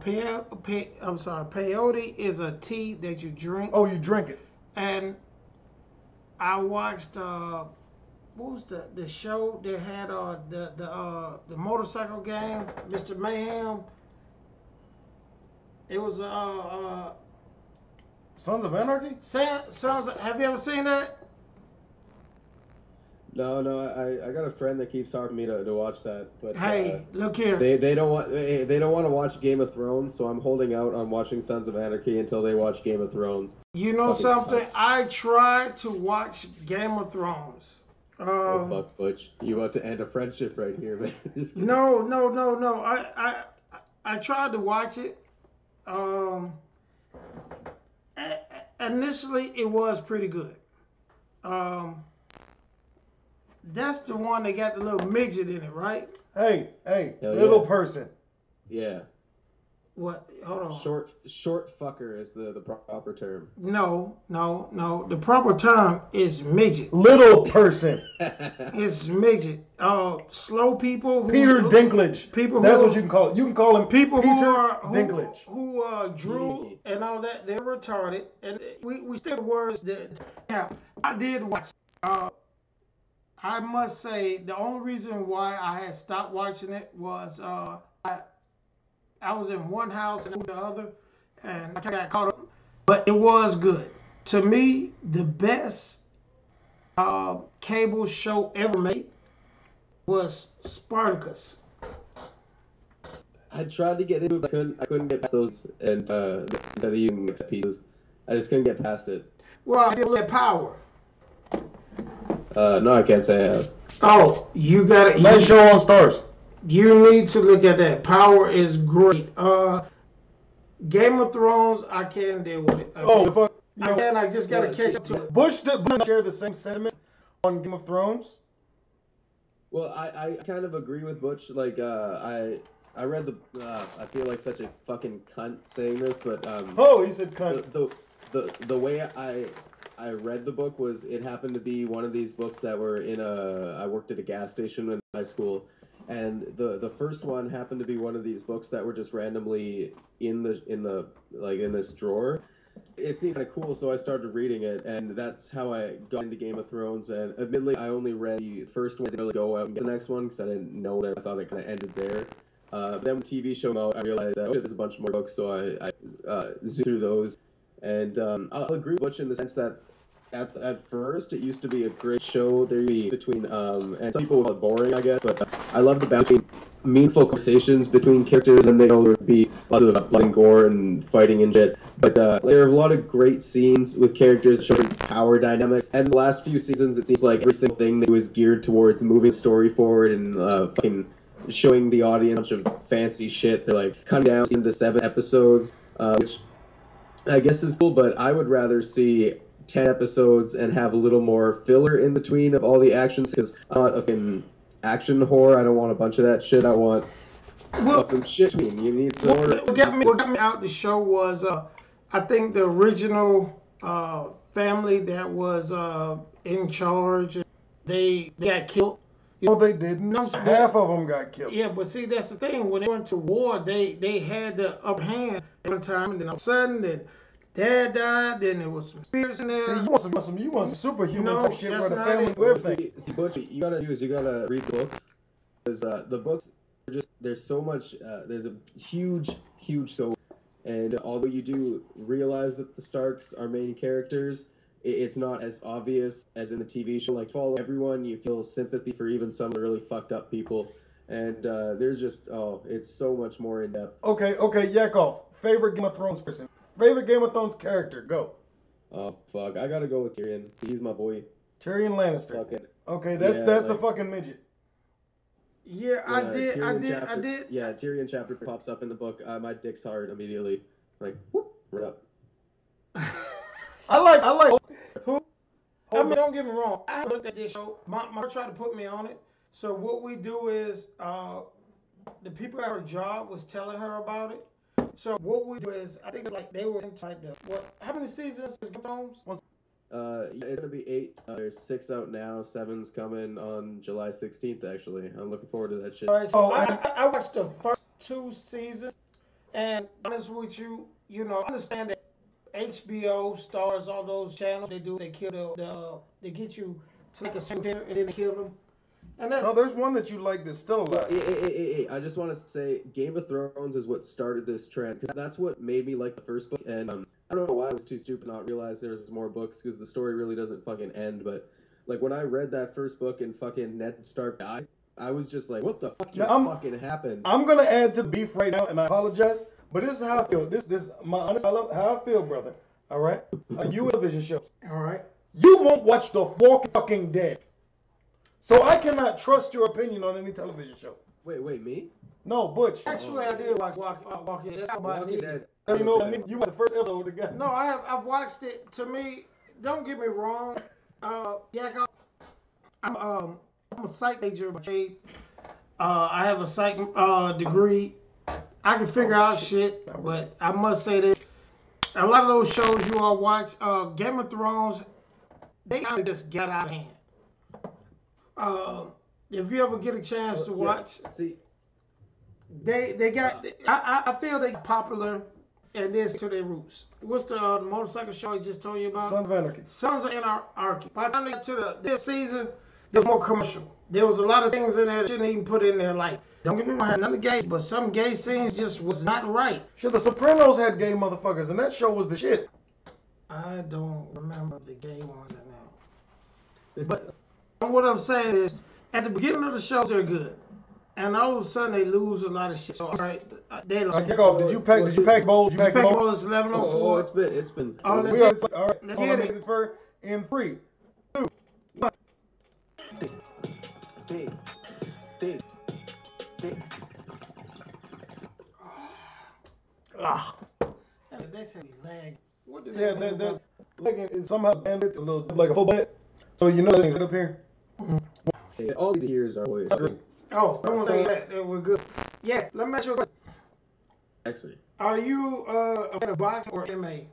I'm sorry. Peyote is a tea that you drink. Oh, you drink it. And I watched what was the show that had the motorcycle gang, Mr. Mayhem. It was Sons of Anarchy? Have you ever seen that? No, I got a friend that keeps talking me to watch that, but hey, look here. They don't want to watch Game of Thrones, so I'm holding out on watching Sons of Anarchy until they watch Game of Thrones. You know Fucking something? fuck. I tried to watch Game of Thrones. Oh fuck, Butch! You about to end a friendship right here, man. No. I tried to watch it. Initially, it was pretty good. That's the one that got the little midget in it, right? Hey, Hell little yeah. person. Yeah. What? Hold on. Short fucker is the proper term. No. The proper term is midget. Little person. It's midget. Slow people. Peter Dinklage. People. That's what you can call it. You can call him people Peter Dinklage. who drool and all that. They're retarded, and we still words that. Yeah, I did watch. I must say the only reason why I had stopped watching it was I was in one house and the other, and I got caught up. But it was good. To me, the best cable show ever made was Spartacus. I tried to get into it, but I couldn't get past those, and instead of eating pieces, I just couldn't get past it. Well, I did look at Power. No, I can't say I have. Oh, you got it. Nice show on Stars. You need to look at that. Power is great. Game of Thrones, I can't deal with it. I just gotta catch up to it. Bush doesn't share the same sentiment on Game of Thrones. Well, I kind of agree with Butch. Like, I read the. I feel like such a fucking cunt saying this, but He said cunt. The way I read the book was it happened to be one of these books that were in I worked at a gas station in high school, and the first one happened to be one of these books that were just randomly in this drawer. It seemed kind of cool, so I started reading it, and that's how I got into Game of Thrones. And admittedly, I only read the first one. I didn't really go out and get the next one because I didn't know there. I thought it kind of ended there. Then when TV show came out, I realized that there's a bunch more books, so I zoomed through those. And I'll agree with Butch in the sense that at first it used to be a great show. There'd be between and some people would call it boring, I guess, but I love the balance between meaningful conversations between characters, and then there would be lots of blood and gore and fighting and shit. But there are a lot of great scenes with characters showing power dynamics. And the last few seasons, it seems like every single thing that was geared towards moving the story forward and fucking showing the audience a bunch of fancy shit. They're like cutting down into 7 episodes, which I guess is cool, but I would rather see 10 episodes and have a little more filler in between of all the actions, because I'm not a fucking action whore. I don't want a bunch of that shit. I want some shit between. You need some order. What got me out the show was I think the original family that was in charge, they got killed. No, they didn't. Half of them got killed. Yeah, but see, that's the thing. When they went to war, they had the upper hand at one time, and then all of a sudden, then Dad died. Then there was some spirits in there. See, you want some superhuman type shit where the not family it. do everything. See, Butch, you gotta read the books, because the books are just, there's so much. There's a huge scope, and although you do realize that the Starks are main characters, it's not as obvious as in the TV show. Like, follow everyone, you feel sympathy for even some of the really fucked up people. And there's just, it's so much more in depth. Okay, Yakov. Favorite Game of Thrones person. Favorite Game of Thrones character. Go. Oh, fuck. I gotta go with Tyrion. He's my boy. Tyrion Lannister. Fucking, okay, that's the fucking midget. Yeah, I did. Yeah, Tyrion chapter pops up in the book. My dick's hard immediately. Like, whoop, right up. I like. Who? I mean, don't get me wrong. I looked at this show. My tried to put me on it. So what we do is, the people at her job was telling her about it. So what we do is, I think like they were inside the what? How many seasons is Game of Thrones? It's gonna be 8. There's 6 out now. 7's coming on July 16th. Actually, I'm looking forward to that shit. All right, so I watched the first 2 seasons, and honest with you, I understand that HBO, Stars, all those channels they kill they get you to like a cemetery and then they kill them. And that's, there's one that you like that's still alive. I just want to say Game of Thrones is what started this trend, because that's what made me like the first book. And I don't know why I was too stupid not realize there was more books, because the story really doesn't fucking end. But like when I read that first book and fucking Ned Stark died, I was just like, what the fuck just fucking happened? I'm gonna add to the beef right now, and I apologize, but this is how I feel. This my honest how I feel, brother. All right, you television show. All right, you won't watch The Walking Dead. So I cannot trust your opinion on any television show. Wait, me? No, Butch. Actually, I did watch Walking Dead. That's Walking Dead. You know what I mean? You watched the first episode together. No, I've watched it. To me, don't get me wrong. I'm a psych major by trade. I have a psych degree. I can figure out shit, but I must say that a lot of those shows you all watch, Game of Thrones, they kind of just got out of hand. If you ever get a chance to watch, they got. I feel they got popular and this to their roots. What's the motorcycle show I just told you about? Sons of Anarchy. Sons of Anarchy. By the time they got to this season, there was more commercial. There was a lot of things in there that shouldn't even put in there. Like, don't get me wrong, none of gay, but some gay scenes just was not right. Shit, The Sopranos had gay motherfuckers, and that show was the shit. I don't remember the gay ones in there. But what I'm saying is, at the beginning of the show, they're good. And all of a sudden, they lose a lot of shit. So, all right, they lost. Did you pack bowls? Did you pack bowls? 11:04. It's been. All right, let's get it. In 3, 2, 1. They say lag. What did that leg is somehow banded a little like a full bed. So you know things right up here. Yeah, all the ears are always. Oh, I want to say that we're good. Yeah, let me ask you a question. Next week. Are you a fan of boxing or MMA?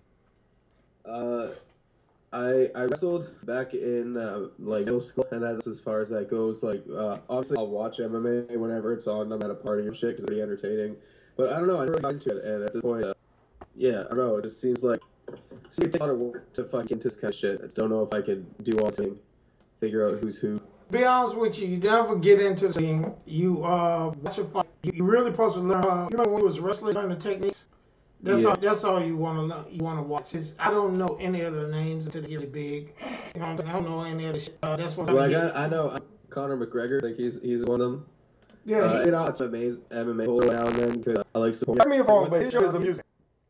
I wrestled back in like middle school, and that's as far as that goes. Like, obviously, I'll watch MMA whenever it's on. I'm at a party or shit because it's pretty entertaining. But I don't know. I never got into it, and at this point, yeah, I don't know. It just seems like it takes a lot of work to fucking into this kind of shit. I don't know if I can do all this thing, figure out who's who. Be honest with you, you never get into the thing. You watch a fight. You really supposed to learn. You know when you was wrestling, learn the techniques. That's all you want to learn. You want to watch. I don't know any other names until they get really big. You know what I'm saying? I don't know any other shit. That's what I know Conor McGregor. I think he's one of them. Yeah. I watch MMA whole now and then because I like support. I mean, wrong, but his show is amusing.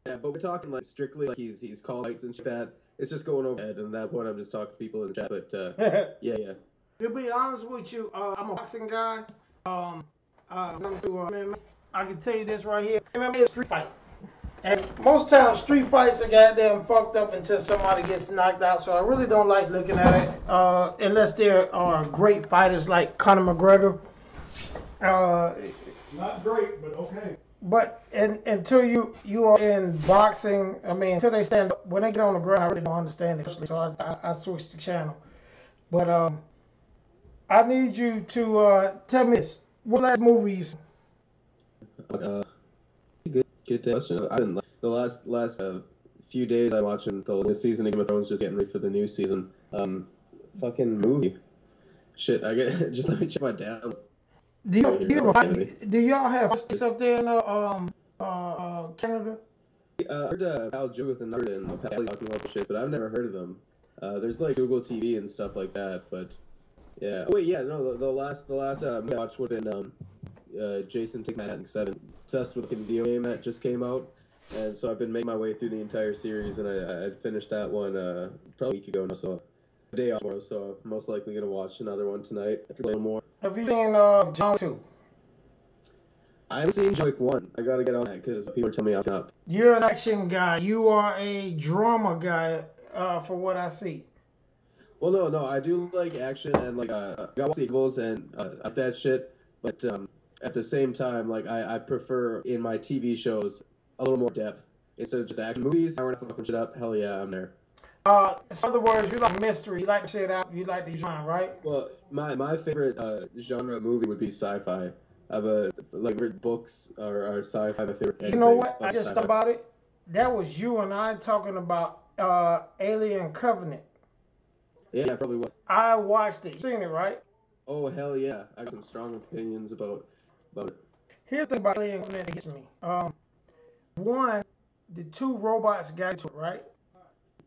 Yeah, but we're talking like strictly like he's called fights and shit. That it's just going over head, and at that point I'm just talking to people in the chat. But yeah. To be honest with you, I'm a boxing guy. I can tell you this right here. MMA is street fight. And most times street fights are goddamn fucked up until somebody gets knocked out. So I really don't like looking at it unless there are great fighters like Conor McGregor. Not great, but okay. But until you are in boxing, I mean, until they stand up, when they get on the ground, I really don't understand it. So I switched the channel. But I need you to tell me this. What last movie you saw? Good question. I've been the last few days I'm watching the season of Game of Thrones, just getting ready for the new season. Fucking movie. Shit, I get just let me check my down. Do y'all have states up there in Canada? I heard Val Jewett and Narden talking about the shit, but I've never heard of them. There's like Google TV and stuff like that, but yeah. Wait, yeah, no, the last movie I watched would have been Jason Takes Manhattan 7. Obsessed with the video game that just came out, and so I've been making my way through the entire series, and I finished that one probably a week ago now, so a day off tomorrow, so I'm most likely gonna watch another one tonight after playing more. Have you seen John 2? I haven't seen John Wick 1. I gotta get on that because people are telling me I'm not. You're an action guy. You are a drama guy, for what I see. Well, no, I do like action and like I watch the Eagles and that shit, but at the same time, like I prefer in my TV shows a little more depth instead of just action movies. I want to fucking shit up. Hell yeah, I'm there. In other words, you like mystery. You like to shit out. You like the genre, right? Well, my favorite genre movie would be sci-fi. I have favorite books are sci-fi. My favorite. You know what? I just thought about it. That was you and I talking about Alien Covenant. Yeah, it probably was. I watched it. You seen it, right? Oh hell yeah! I got some strong opinions about it. Here's the thing about Alien Covenant that gets me. One, the two robots got into it, right?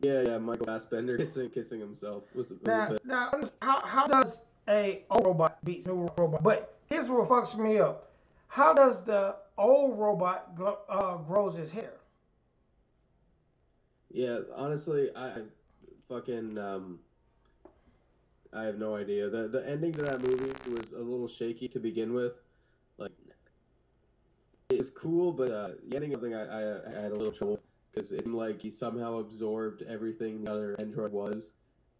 Yeah, Michael Fassbender kissing himself was a bit. Now, how does a old robot beat a new robot? But here's what fucks me up. How does the old robot grows his hair? Yeah, honestly, I fucking I have no idea. The ending to that movie was a little shaky to begin with. Like, it's cool, but the ending of the thing I had a little trouble because it seemed like he somehow absorbed everything the other android was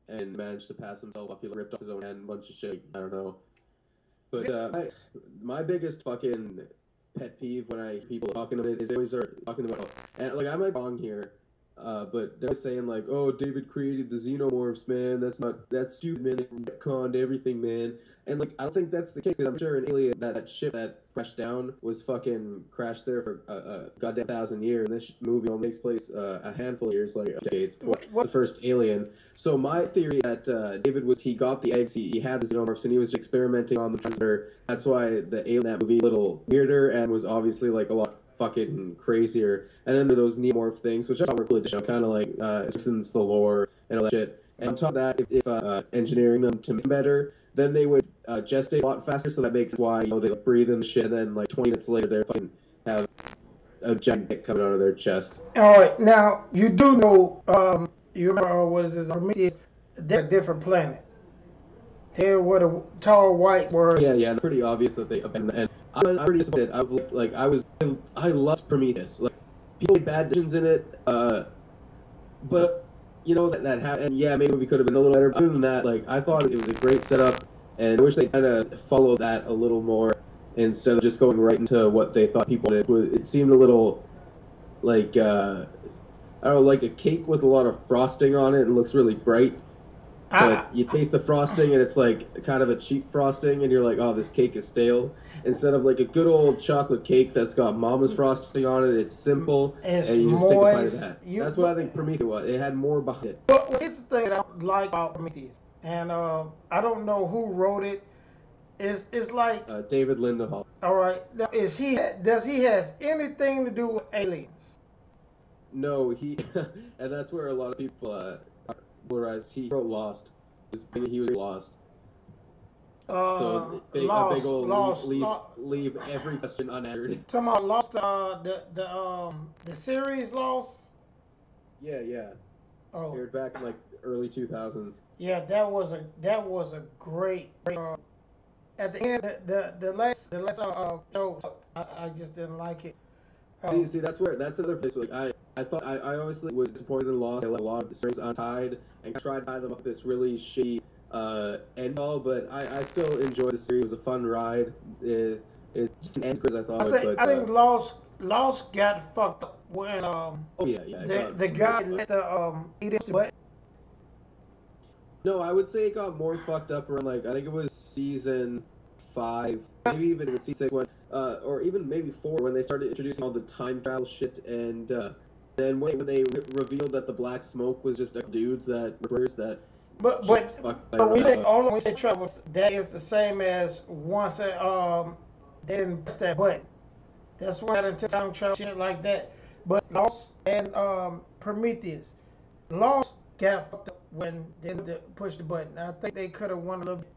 and managed to pass himself off. He ripped off his own hand, a bunch of shit. I don't know. But my biggest fucking pet peeve when people talking about it is they always are talking about, and like I might be wrong here, but they're saying like, oh, David created the xenomorphs, man. That's stupid, man. They retconned everything, man. And like I don't think that's the case. Because I'm sure an alien that ship that crashed down was fucking crashed there for a goddamn 1,000 years. And this movie only takes place a handful of years, like decades before the first Alien. So my theory that David he got the eggs, he had the xenomorphs, and he was experimenting on the predator. That's why the alien that movie a little weirder and was obviously like a lot fucking crazier. And then there are those neomorph things, which I thought were cool, kind of like Simpsons, the lore and all that shit. And on top of that, if engineering them to make better, then they would gestate a lot faster, so that makes why they like, breathe in the shit, and then like 20 minutes later they fucking have a giant dick coming out of their chest. All right, now you do know, you remember what is this? Prometheus? They're a different planet. They're where the tall whites were. Yeah, it's pretty obvious that they abandoned. And I'm pretty disappointed. I loved Prometheus. Like people made bad decisions in it, but. You know that happened, and yeah, maybe we could have been a little better. But other than that, like I thought it was a great setup, and I wish they kind of followed that a little more instead of just going right into what they thought people did. It seemed a little like I don't know, like a cake with a lot of frosting on it. It looks really bright, but you taste the frosting, and it's like kind of a cheap frosting, and you're like, oh, this cake is stale. Instead of like a good old chocolate cake that's got mama's frosting on it, it's simple, and you just take a bite of that. That's what I think Prometheus was. It had more behind it. Well, here's the thing that I like about Prometheus, and I don't know who wrote it. It's like David Lindenhall. All right, now, does he has anything to do with aliens? No, and that's where a lot of people polarized. He wrote Lost. He was Lost. So a big old leave every question unanswered. Talking about Lost, the series Lost. Yeah. Oh, aired back in like early 2000s. Yeah, that was a great. At the end, the last show, I just didn't like it. See, that's another place. Like I thought I obviously was disappointed in Lost. I let a lot of the strings untied and tried to tie them up this really shitty end all, but I still enjoyed the series. It was a fun ride. It just didn't end as I thought. I think Lost got fucked up when the guy let the eat his butt. No, I would say it got more fucked up around like I think it was season 5, maybe even in season 6 when or even maybe 4 when they started introducing all the time travel shit, and then when they revealed that the black smoke was just dudes that. But when you say travel, that is the same as once they didn't press that button. That's why I time travel shit like that. But Lost and Prometheus, Lost got fucked up when they pushed the button. I think they could have won a little bit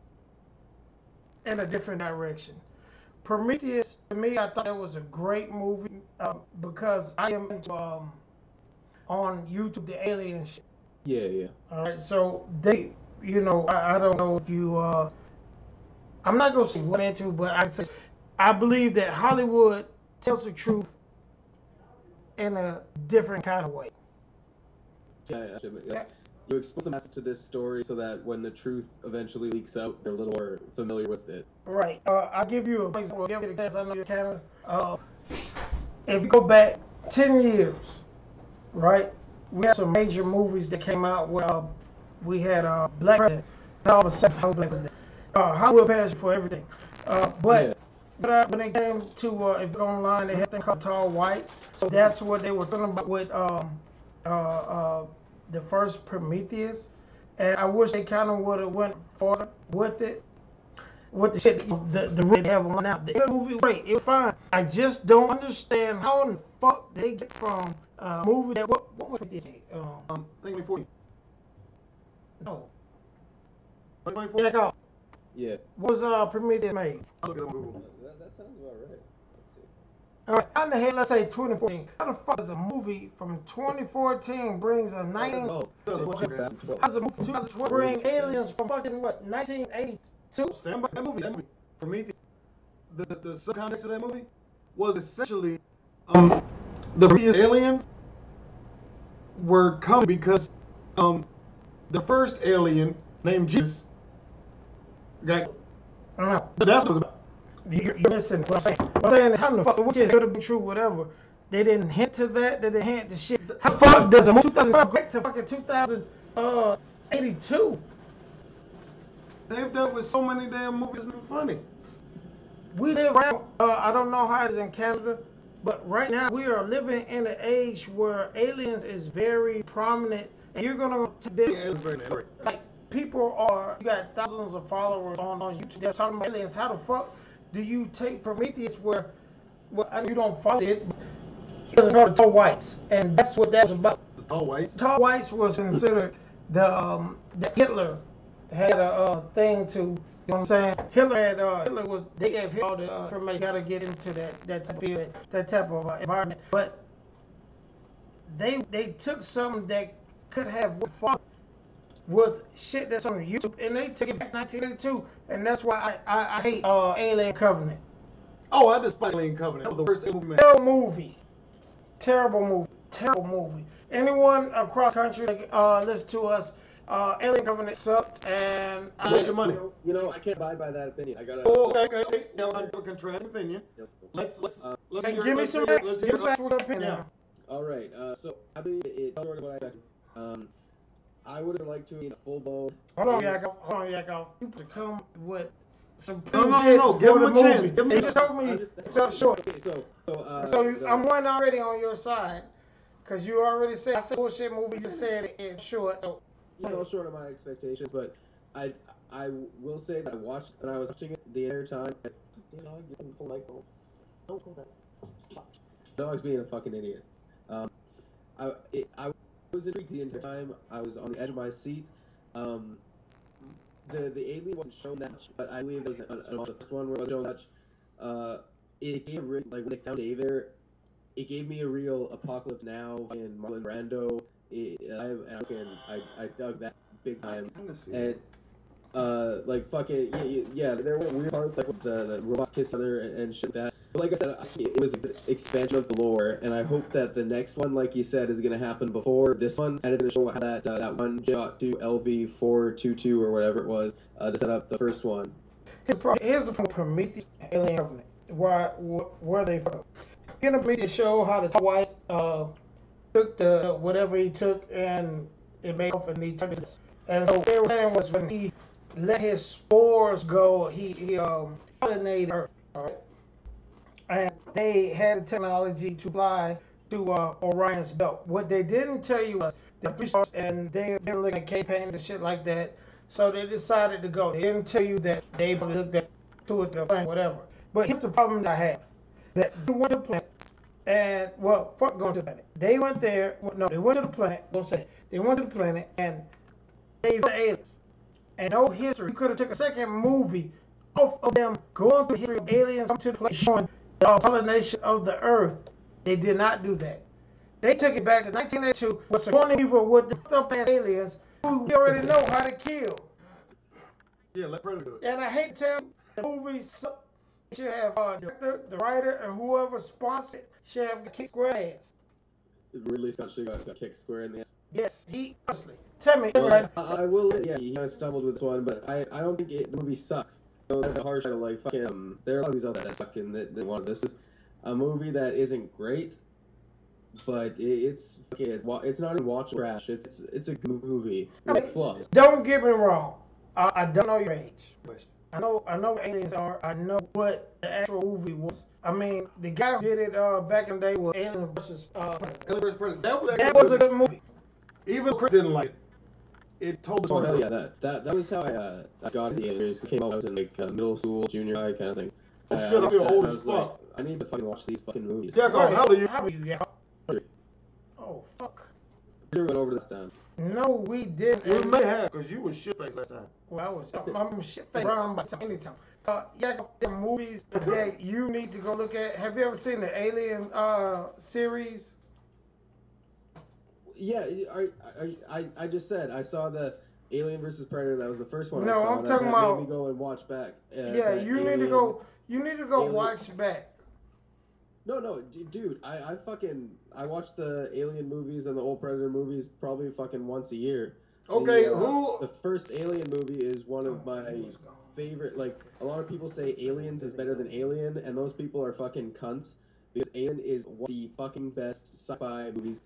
in a different direction. Prometheus, to me, I thought it was a great movie because I am into, on YouTube the alien shit. Yeah. All right, so they, you know, I don't know if you, I'm not gonna say what into, but I believe that Hollywood tells the truth in a different kind of way. Yeah. You expose the message to this story so that when the truth eventually leaks out, they're a little more familiar with it. Right. I'll give you an example. I know you're Canada. If you go back 10 years, right, we had some major movies that came out where we had Black President. All of a sudden, Black President. Hollywood passed for everything. But when it came to, if you go online, they had a thing called Tall Whites. So that's what they were talking about with the first Prometheus, and I wish they kind of would have went further with it, with the shit the red have on now. The movie, great, it was fine. I just don't understand how in the fuck they get from a movie that what was this? Think before. No. 2024? Check out. Yeah. What was Prometheus made? I'll look it up on Google. That sounds about right. Let's see. All right, how in the hell, let's say 2014. How the fuck does a movie from 2014 brings a 19... How's a movie from 2012 bring aliens from fucking, what, 1982? Stand by that movie. Prometheus. The subcontext of that movie was essentially the Prometheus aliens were coming because the first alien named Jesus got... That's what it was about. You're missing what I'm saying. What I'm saying is, how the fuck, which is could have been true, whatever. They didn't hint to that. They didn't hint to shit. How the fuck does a movie 2005 get to fucking 2082? They've done with so many damn movies. It's not funny. We live around, I don't know how it is in Canada, but right now we are living in an age where aliens is very prominent, and you're gonna like people are. You got thousands of followers on YouTube. They're talking about aliens. How the fuck do you take Prometheus where I know you don't follow it? He doesn't know the Tall Whites, and that's what that was about. The Tall Whites. Tall Whites was considered the Hitler had a thing to. You know what I'm saying? Hitler was, they gave him all the information. Got to get into that type of environment. But they took something that could have fun with shit that's on YouTube, and they took it back 1982, and that's why I hate Alien Covenant. Oh, I despise Alien Covenant. That was the worst movie. Terrible movie. Anyone across country listen to us. Alien Covenant sucked, and Waste your money. You know, I can't abide by that opinion. I gotta. Oh, okay. Now I'm a contrarian opinion. Let's give me some actual opinion. Yeah. All right. So I believe it's sort of what I expected. I would have liked to eat a full bowl. Hold on, Yakov. You to come with some no. Give him a chance. Give him you just told me felt short. Okay, so I'm one already on your side, cause you already said I said bullshit movie. You said it's short. So. You know, short of my expectations, but I will say that when I was watching it the entire time. Dog's being a fucking idiot. I was intrigued the entire time. I was on the edge of my seat. The alien wasn't shown that much, but I believe it was the first one where it wasn't shown much. It gave like when they found Dave there, it gave me a real Apocalypse Now in Marlon Brando. I dug that big time. And like fucking yeah, there were weird parts like with the robots kiss each other and shit like that. But like I said, it was an expansion of the lore, and I hope that the next one, like you said, is gonna happen before this one, and it's gonna show how that one got to LV422 or whatever it was to set up the first one. Here's the point: Prometheus, Alien Covenant. Where they from? In the Prometheus show how the White took the whatever he took and it made off and he turned it. And so what they were saying was when he let his spores go, he pollinated Earth. All right? And they had the technology to fly to Orion's belt. What they didn't tell you was the stars, and they were looking at campaigns and shit like that. So they decided to go. They didn't tell you that they looked at to it, the plane, whatever. But here's the problem that I have: that you went to the planet, And well, fuck going to the planet. They went there. Well, no, they went to the planet. Don't say it. They went to the planet and they found aliens. And no history. You could have took a second movie off of them going through the history of aliens come to the place showing the pollination of the earth. They did not do that. They took it back to 1982 with some people with the fucked up ass aliens who we already know how to kill. Yeah, let Predator do it. And I hate to tell you, the movie should have the director, the writer, and whoever sponsored should have kicked square ass. Ridley Scott should have got kicked square in the ass. Yes, he honestly. Tell me, Well, I will. Yeah, he kind of stumbled with this one, but I don't think the movie sucks. So that's a harsh kind of like fucking. There are a lot of movies out there that suck, and that one. This is a movie that isn't great, but it's fucking. It's not even watch trash. It's a good movie with flaws. Don't get me wrong. I don't know your age. I know what aliens are. I know what the actual movie was. I mean, the guy who did it back in the day was Alien vs. Predator. That was a good movie. Even Chris didn't like it. It told the story. Oh hell yeah, that was how I got into the aliens. It came out. I was in like middle school, junior high kind of thing. Oh shit, I feel old as fuck. I need to fucking watch these fucking movies. Yeah, how old are you? How are you, yeah? Oh fuck. We went over this time. No, we didn't. You may have, because you was shit-faced last time. Well, I'm shit-faced around by anytime. Yeah, the movies that you need to go look at. Have you ever seen the Alien series? Yeah, I just said I saw the Alien vs Predator. That was the first one. No, I saw. I'm talking about. Made me go and watch back. Yeah, you need to go. You need to go watch back. No, dude, I watch the Alien movies and the old Predator movies probably fucking once a year. Okay, the first Alien movie is one of my favorite. Like, a lot of people say Aliens is better than Alien, and those people are fucking cunts, because Alien is one of the fucking best sci-fi movies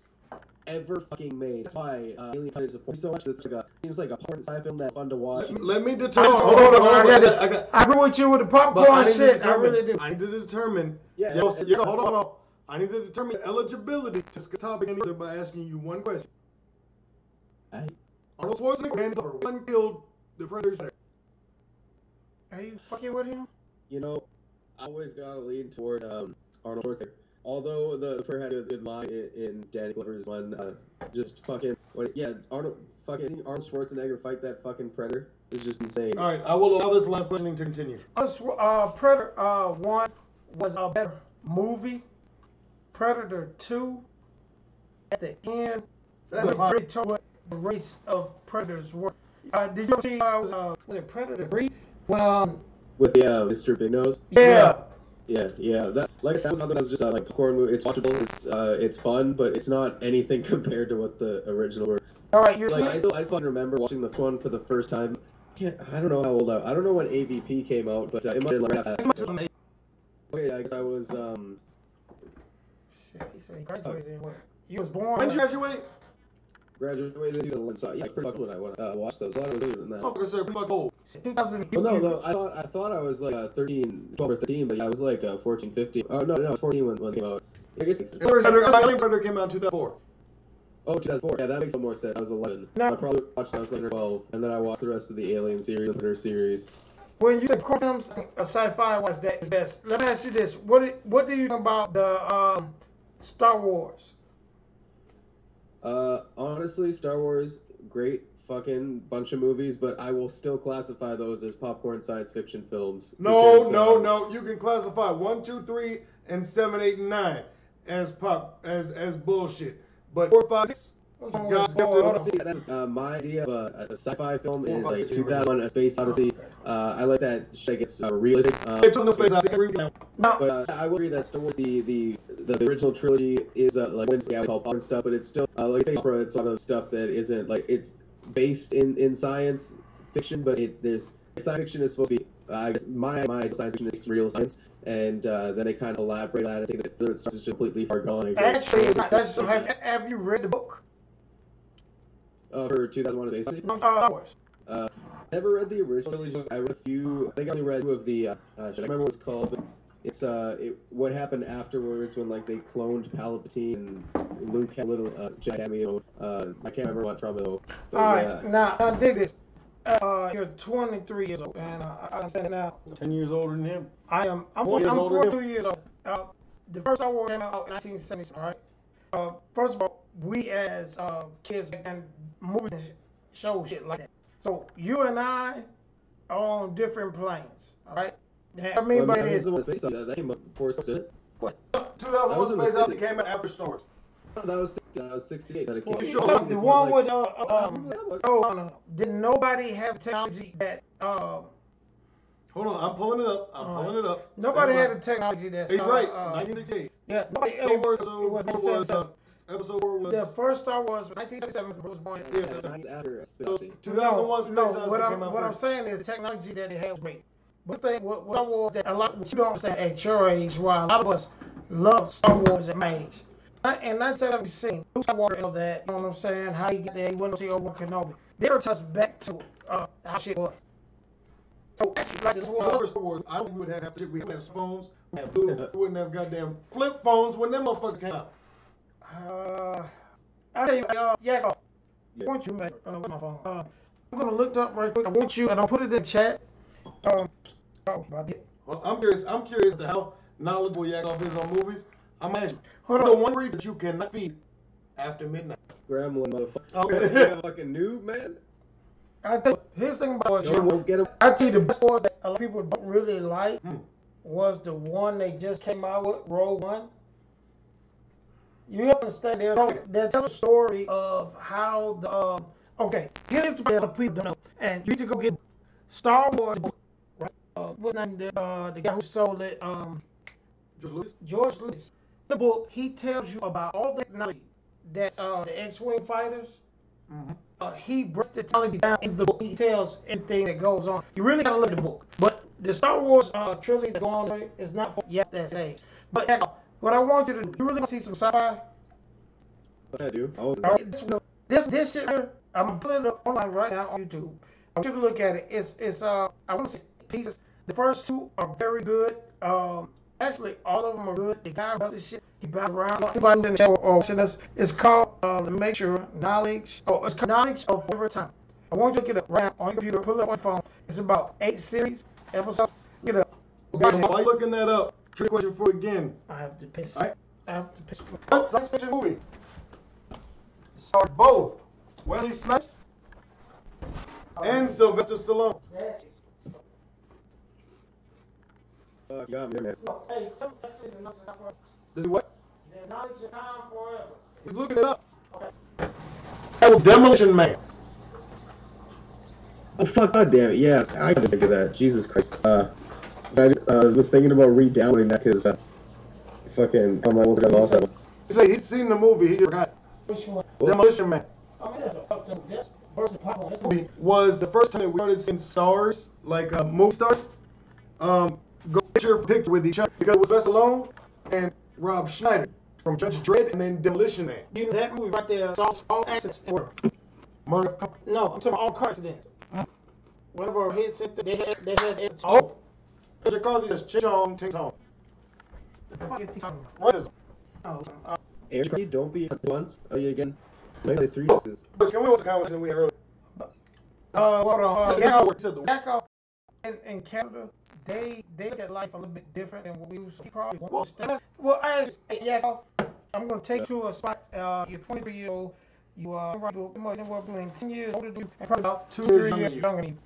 ever fucking made. That's why Alien is supported so much. It's like seems like a porn sci-fi film that's fun to watch. Let me determine. Hold on. I agree with you with the popcorn shit. I really do. I need to determine. Yeah, hold on. I need to determine eligibility to this topic any further by asking you one question. Arnold Schwarzenegger, one killed the Predator. Are you fucking with him? You know, I always gotta lean toward Arnold Schwarzenegger. Although the Predator had a good line in Danny Glover's one, just fucking Arnold Schwarzenegger fight that fucking Predator is just insane. All right, I will allow this line of questioning to continue. Predator 1 was a better movie. Predator 2 at the end really told what the race of predators were. Did you see was it Predator 3? Well, with Mr. Big Nose. Yeah. Yeah. That like I said, that was just like popcorn movie. It's watchable. It's fun, but it's not anything compared to what the original were. All right, I still remember watching this one for the first time. I don't know how old I don't know when AVP came out, but it might have been like that. Okay, I guess I was Shit, he said he graduated in what? You was born. When did you graduate? Graduated in 2000, so yeah, pretty fucking old. I want to watch those. A lot of older than that. Oh, I said pretty old. 2000. Well, no, I thought I was like 12 or 13, but I was like 14, 15. Oh no, I was 14 when it came out. I guess Predator came out in 2004. Oh, 2004. Yeah, that makes more sense. I was 11. No. I probably watched that. I was like 12, and then I watched the rest of the Alien series, the Predator series. When you said films, a sci-fi was that best. Let me ask you this: What do you think about the Star Wars? Honestly, Star Wars, great fucking bunch of movies, but I will still classify those as popcorn science fiction films. No. You can classify 1, 2, 3, and 7, 8, and 9 as bullshit. But 4, 5, 6. My idea of a sci-fi film is like 2001: A Space Odyssey. I like that shit gets realistic. But I will agree that Star Wars, the original trilogy is like Wednesday, I would call popcorn stuff, but it's still like opera. It's sort of stuff that isn't like it's based in science fiction, but there's science fiction is supposed to be. I guess my science fiction is real science, and then they kind of elaborate on it. I think that it's just completely far gone. Actually, have you read the book? For 2001: A Space Odyssey. Never read the original trilogy. I read a few. I think I only read 2 of the. I don't remember what it's called, but it's what happened afterwards when like they cloned Palpatine and Luke had a little Jedi cameo. I can't remember what trauma though. All right, now dig this. You're 23 years old, and I understand now. 10 years older than him. I'm 42 years old. the first Star Wars came out in 1976, all right? First of all, we as kids back then, movies and show shit like that. So you and I are on different planes, all right? I mean by this. That came up before, didn't it? What? 2001 Space Odyssey came out after Star Wars. That was 68. That it Well, came sure. out. the one with did nobody have technology that Hold on, I'm pulling it up. Pulling it up. nobody had the technology that's He's right. 1968. yeah, nobody Star Wars episode 4 was the first Star Wars was 1977 was born. After So Space 2001 Space Odyssey what came out I'm first. saying is the technology that it has great. But the thing, what Star Wars that a lot what you don't understand at your age, why a lot of us love Star Wars at my age. In 1976, Luke Skywalker and that, you know what I'm saying? How he got there, he went to see Obi-Wan Kenobi. They were touched back to how shit was. So, like this First Star Wars, I don't think we would have shit. We have phones, we have blue, we wouldn't have goddamn flip phones when them motherfuckers came out. I tell you, I want you, man. Where's my phone? I'm gonna look it up right quick. I want you, and I'll put it in the chat. Well, I'm curious as to how knowledgeable Yakov is on movies. I'm asking. Hold the on. one breed that you cannot feed after midnight. Gremlin, motherfucker. Okay. You a fucking noob, man. I think here's the thing about No one won't get him. I tell you the best Wars that a lot of people don't really like was the one they just came out with, Rogue One. You have to understand they're telling a story of how the okay. Here's the part that people don't know, and you need to go get Star Wars book, right? What's his name? The guy who sold it, George Lucas. The book, he tells you about all the technology that's the X-wing fighters. He breaks the technology down in the book. He tells everything that goes on. You really gotta look at the book. But the Star Wars trilogy that's going on is not for you at that age. But what I want you to do, you really want to see some sci-fi? I do. I was. This shit here, I'm gonna put it up online right now on YouTube. I want you to look at it. It's I want to see pieces. The first two are very good. Actually, all of them are good. The guy does this shit. He bounces around. Anybody in the chat or watching us, it's called make sure knowledge. Oh, it's called Knowledge of Every Time. I want you to get it right on your computer. Pull it up on your phone. It's about 8 series episodes. Get it up. Okay, while you're looking that up, trick question for you again. I have to piss. Right. I have to piss. What science fiction movie starred both Wesley Snipes and Sylvester Stallone? Got me, man. Hey, tell me that's good. The knowledge of time forever. This is what? The knowledge of time forever. He's looking it up. Okay. Oh, Demolition Man. Oh fuck! God damn it! Yeah, I gotta think of that. Jesus Christ. I was thinking about re-downloading that because fucking on my old also. He said he's seen the movie. He just forgot. Which one? Demolition Man. I mean, that's a fucking that's versus popcorn. That's Movie was the first time that we started seeing stars, like movie stars, go picture for picture with each other because it was Sylvester Stallone and Rob Schneider from Judge Dredd and then Demolition Man. you know that movie right there. All accidents in the world. Murder. No, I'm talking about all car accidents. One of our hits, they had. Oh, they call these as Ching Ting Tong. What the fuck is he talking about? What is it? Oh, Eric, don't be once. Oh, you again? Maybe 3 uses. But can we watch the conversation we had earlier? hold on. This is what he said, the- Yakov in Canada, they look at life a little bit different than what we do. So he probably won't understand. Well, I asked Yakov, I'm gonna take you to a spot. You're 23 years old. You are between 10 years older than you, and probably about 2-3 years younger than you.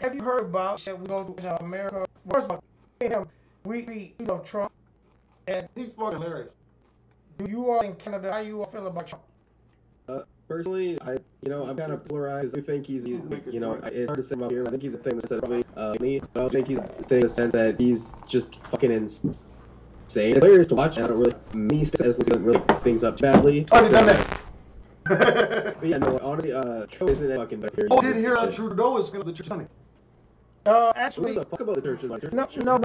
Have you heard about that we go to America? First of all, we love Trump, and He's fucking hilarious. you are in Canada. How you all feel about Trump? Personally, I'm kind of polarized. I think he's it's hard to say him up here. I think he's a thing that said probably me, but I also think he's a thing in the sense that he's just fucking insane. It's hilarious to watch. I don't really, me as doesn't really things up badly. Oh, he done that. But yeah, no, honestly, Trump isn't a fucking better. Oh, did hear Trudeau is going to the church honey. Actually, What the fuck about the churches? Like, no. I'm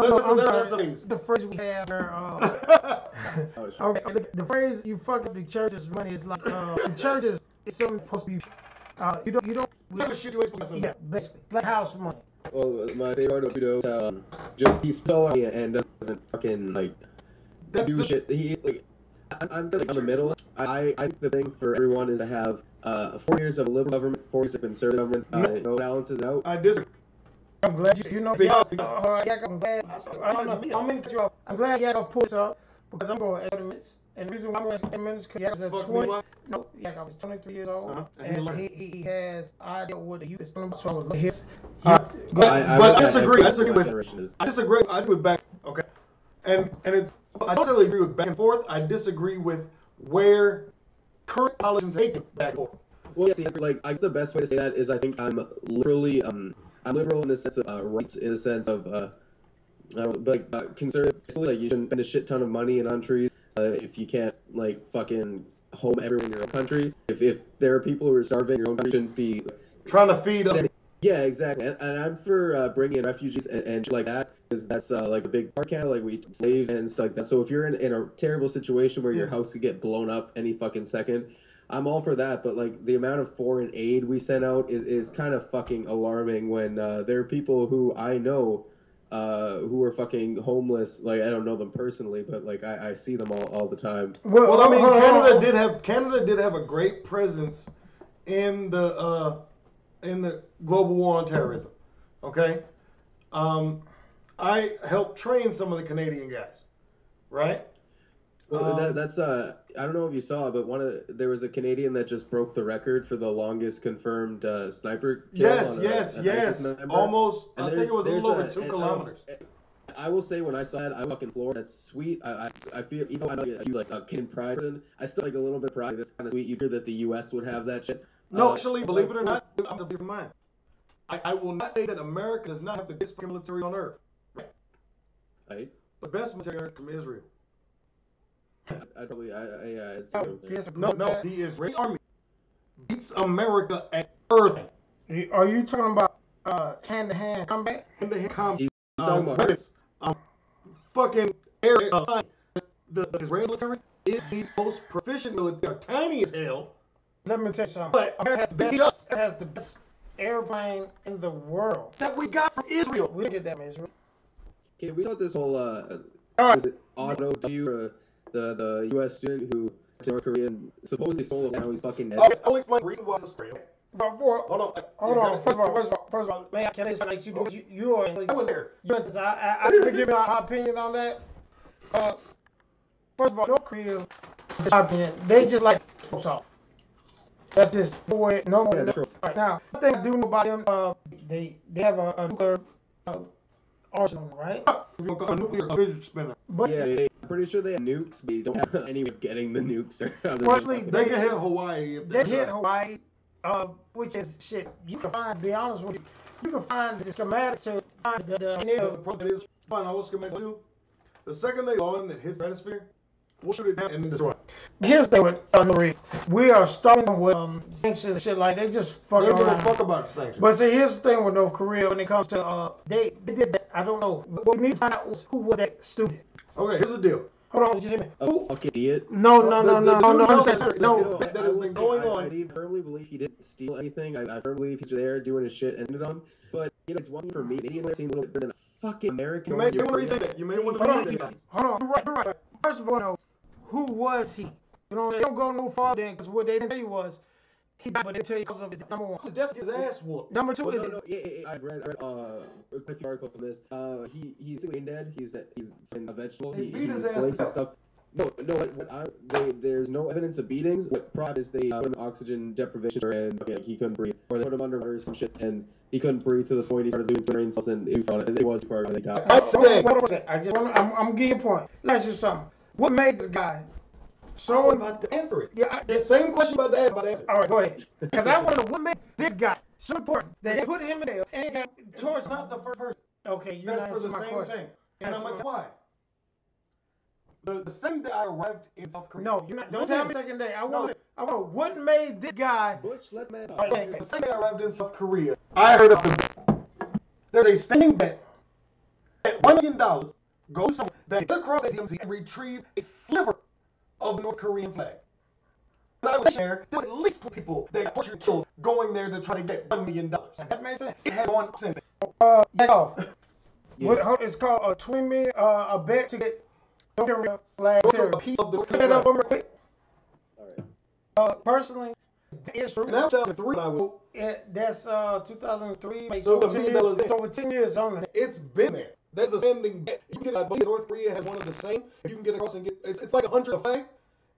sorry. The phrase we have where, okay, the phrase "you fuck up the church's money" is like the church is something supposed to be. You don't. Yeah, basically, like house money. Well, my favorite part of Trudeau is he's so lucky and doesn't fucking like do shit. He like I'm just like on the middle. I think the thing for everyone is to have 4 years of a liberal government, 4 years of conservative government. No balances out. I disagree. I'm glad you know. Because- I'm glad. I'm gonna cut you off. I'm glad Yakov pulled this up Because I'm going 8 minutes. And the reason why I'm going 8 minutes because Yak was at 20. No, Yak was 23 years old. And he has idea what the youth is talking about. So I was his. But I disagree. I disagree. I agree with back. Okay. And it's. I don't really agree with back and forth. I disagree with where current politicians take it back and forth. Well, yeah, see, like, I guess the best way to say that is I think I'm literally, I'm liberal in the sense of rights, in the sense of, conservative. Like, you shouldn't spend a shit ton of money in countries if you can't, like, fucking home everyone in your own country. If there are people who are starving, your own country shouldn't be trying to feed them. Yeah, exactly. And I'm for bringing in refugees and shit like that, because that's like a big part of like we slaves and stuff like that. So if you're in a terrible situation where your house could get blown up any fucking second, I'm all for that. But like the amount of foreign aid we send out is kind of fucking alarming when there are people who I know who are fucking homeless. Like, I don't know them personally, but like I see them all the time. Well, I mean, Canada did have a great presence in the global war on terrorism. Okay, I helped train some of the Canadian guys, right? Well, that's I don't know if you saw, but there was a Canadian that just broke the record for the longest confirmed sniper kill. Yes. Almost. I think it was a little over 2 kilometers. I will say, when I saw that, I fucking floored. That's sweet. I feel, even though I know you like a Canadian pride person, I still like a little bit of pride. That's kind of sweet. You hear that the U.S. would have that shit. No, actually, believe it or not, I'm gonna be from mine. I will not say that America does not have the best military on earth. Right. The best military on earth from Israel. No, the Israeli army beats America at earth. Are you talking about hand-to-hand combat? Hand-to-hand combat. Fucking area. The Israeli military is the most proficient military. Tiny as hell. Let me tell you something. But America has the best airplane in the world. That we got from Israel. We didn't get that from Israel. Okay, we got this whole is it Otto W, the U.S. student who went to North Korea and supposedly stole it. Now he's fucking dead. I'll explain the reason why it's Israel. Hold on. First of all, man, can I say like you are? I was there. I can give my opinion on that. First of all, North Korea, in my opinion, they just like soft. That's just the way. No more. Right now, one thing I do know about them, they have a nuclear arsenal, right? A nuclear fidget spinner. But yeah, I'm pretty sure they have nukes, but you don't have any way of getting the nukes. Firstly, they can hit Hawaii. They hit Hawaii, which is shit. You can find, be honest with you, you can find the schematics to find the problem is find all the schematics too. The second they law in that hits the stratosphere, we'll shoot it down and then destroy it. Here's the thing with North Korea. We are starting with sanctions and shit like they just fucking around. They don't fuck about sanctions. But see, here's the thing with North Korea when it comes to they did that. I don't know. What we need to find out was who was that stupid. Okay, here's the deal. Hold on, just a minute. A fucking idiot. No. That has been going on. I firmly believe he didn't steal anything. I firmly believe he's there doing his shit and ended on. But you know, it's one thing for me. An idiot seems a little bit better than a fucking American. You may want to rethink that. You may want to rethink that. Hold on, you're right. First of all, who was he? You know, they don't go no farther then, because what they didn't tell you was he died, but they tell you because of his number one. His death, his ass whooped. Number two is I read a quick article from this. He's brain dead. He's a vegetable. He beat his ass and stuff. No. There's no evidence of beatings. What prop is they put him in oxygen deprivation and he couldn't breathe, or they put him underwater or some shit and he couldn't breathe to the point he started doing brain cells and it was part of the top. I'm giving you a point. Let me ask you something. What made this guy? So I'm about to answer it. Yeah, the same question about to ask. All right, go ahead. Because I want to know what made this guy so important that they put him in there and got towards. It's not the first person. Okay, you're that's not for the my same question. thing. And I'm gonna tell you why. The same day I arrived in South Korea. No, you're not. Don't tell me second day. I want what made this guy. Butch, let me. The same day I arrived in South Korea, I heard of there's a standing bet at $1 million goes someone that get across the DMZ and retrieve a sliver of the North Korean flag. When I was there was at least 2 people that got tortured and killed going there to try to get $1 million. That makes sense. It has 1%. Back off. Yeah. It's called a $20 million a bet to get North Korean flag. A piece of the Look that up real quick. All right. Personally, it's true. Now 2003 I was. That's 2003. So it's over 10 years on it. It's been there. There's a standing bet. You can get, I believe North Korea has one of the same. If you can get across and get, it's like 100 a fact.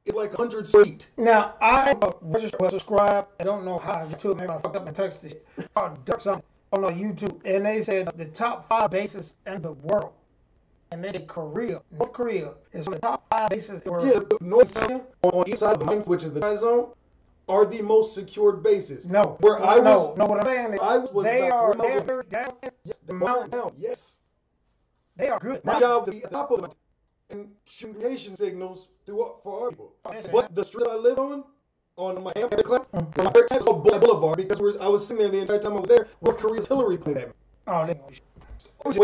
It's like 100 feet. Now, I registered, subscribe. I don't know how I got to it. Maybe I fucked up and texted this shit. I ducked something on YouTube, and they said the top 5 bases in the world. And they said Korea, North Korea, is one of the top 5 bases in the world. Yeah, North Korea, on east side of the mountain, which is the time zone, are the most secured bases. No. Where I was, no, what I'm saying is I was they about are 3 miles down yes, the mountains. down, yes. They are good. My job to be at the top of the mountain and communication signals for our people. But the street I live on Miami Club, it's called Boulevard because I was sitting there the entire time I was there. North Korea's Hillary pointed at me. Oh, they North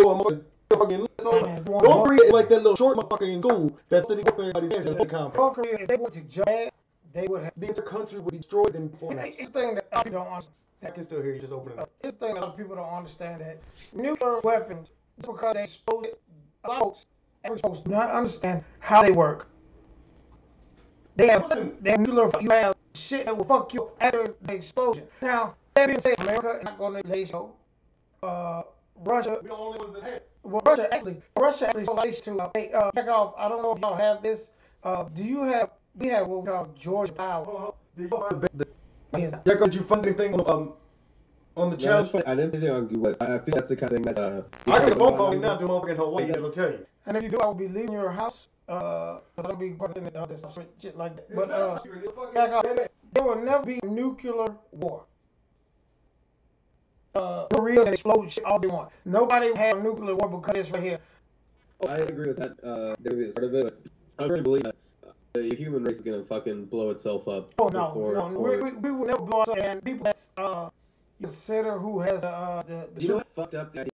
Korea is like that little short motherfucker in school that didn't go everybody's hands in the conference. North Korea, if they went to Japan, they would have. The entire country would be destroyed in 4 months. It's the thing that other people don't understand. I can still hear you just opening up. It's the thing that other people don't understand that nuclear weapons, because they expose it, a lot of folks, every folks do not understand how they work. They have nuclear. You have shit that will fuck you after the explosion. Now, that being said, America is not going to let you go. Russia. We the only ones that have. Well, Russia actually sold ice to. Hey, check off. I don't know if y'all have this. Do you have? We have what we call Georgia Power. Did you find anything on the challenge? I didn't think on Google. I feel that's the kind of thing that. I got a phone call now to motherfucking Hawaii. That'll tell you. And if you do, I will be leaving your house. Because I'll be putting in other stuff, shit like that. But back off. There will never be a nuclear war. Korea can explode shit all they want. Nobody will have a nuclear war because it's right here. I agree with that. There will be a part of it, but I really believe that the human race is gonna fucking blow itself up. Oh no, we will never blow up. And people that consider who has the you know what fucked up that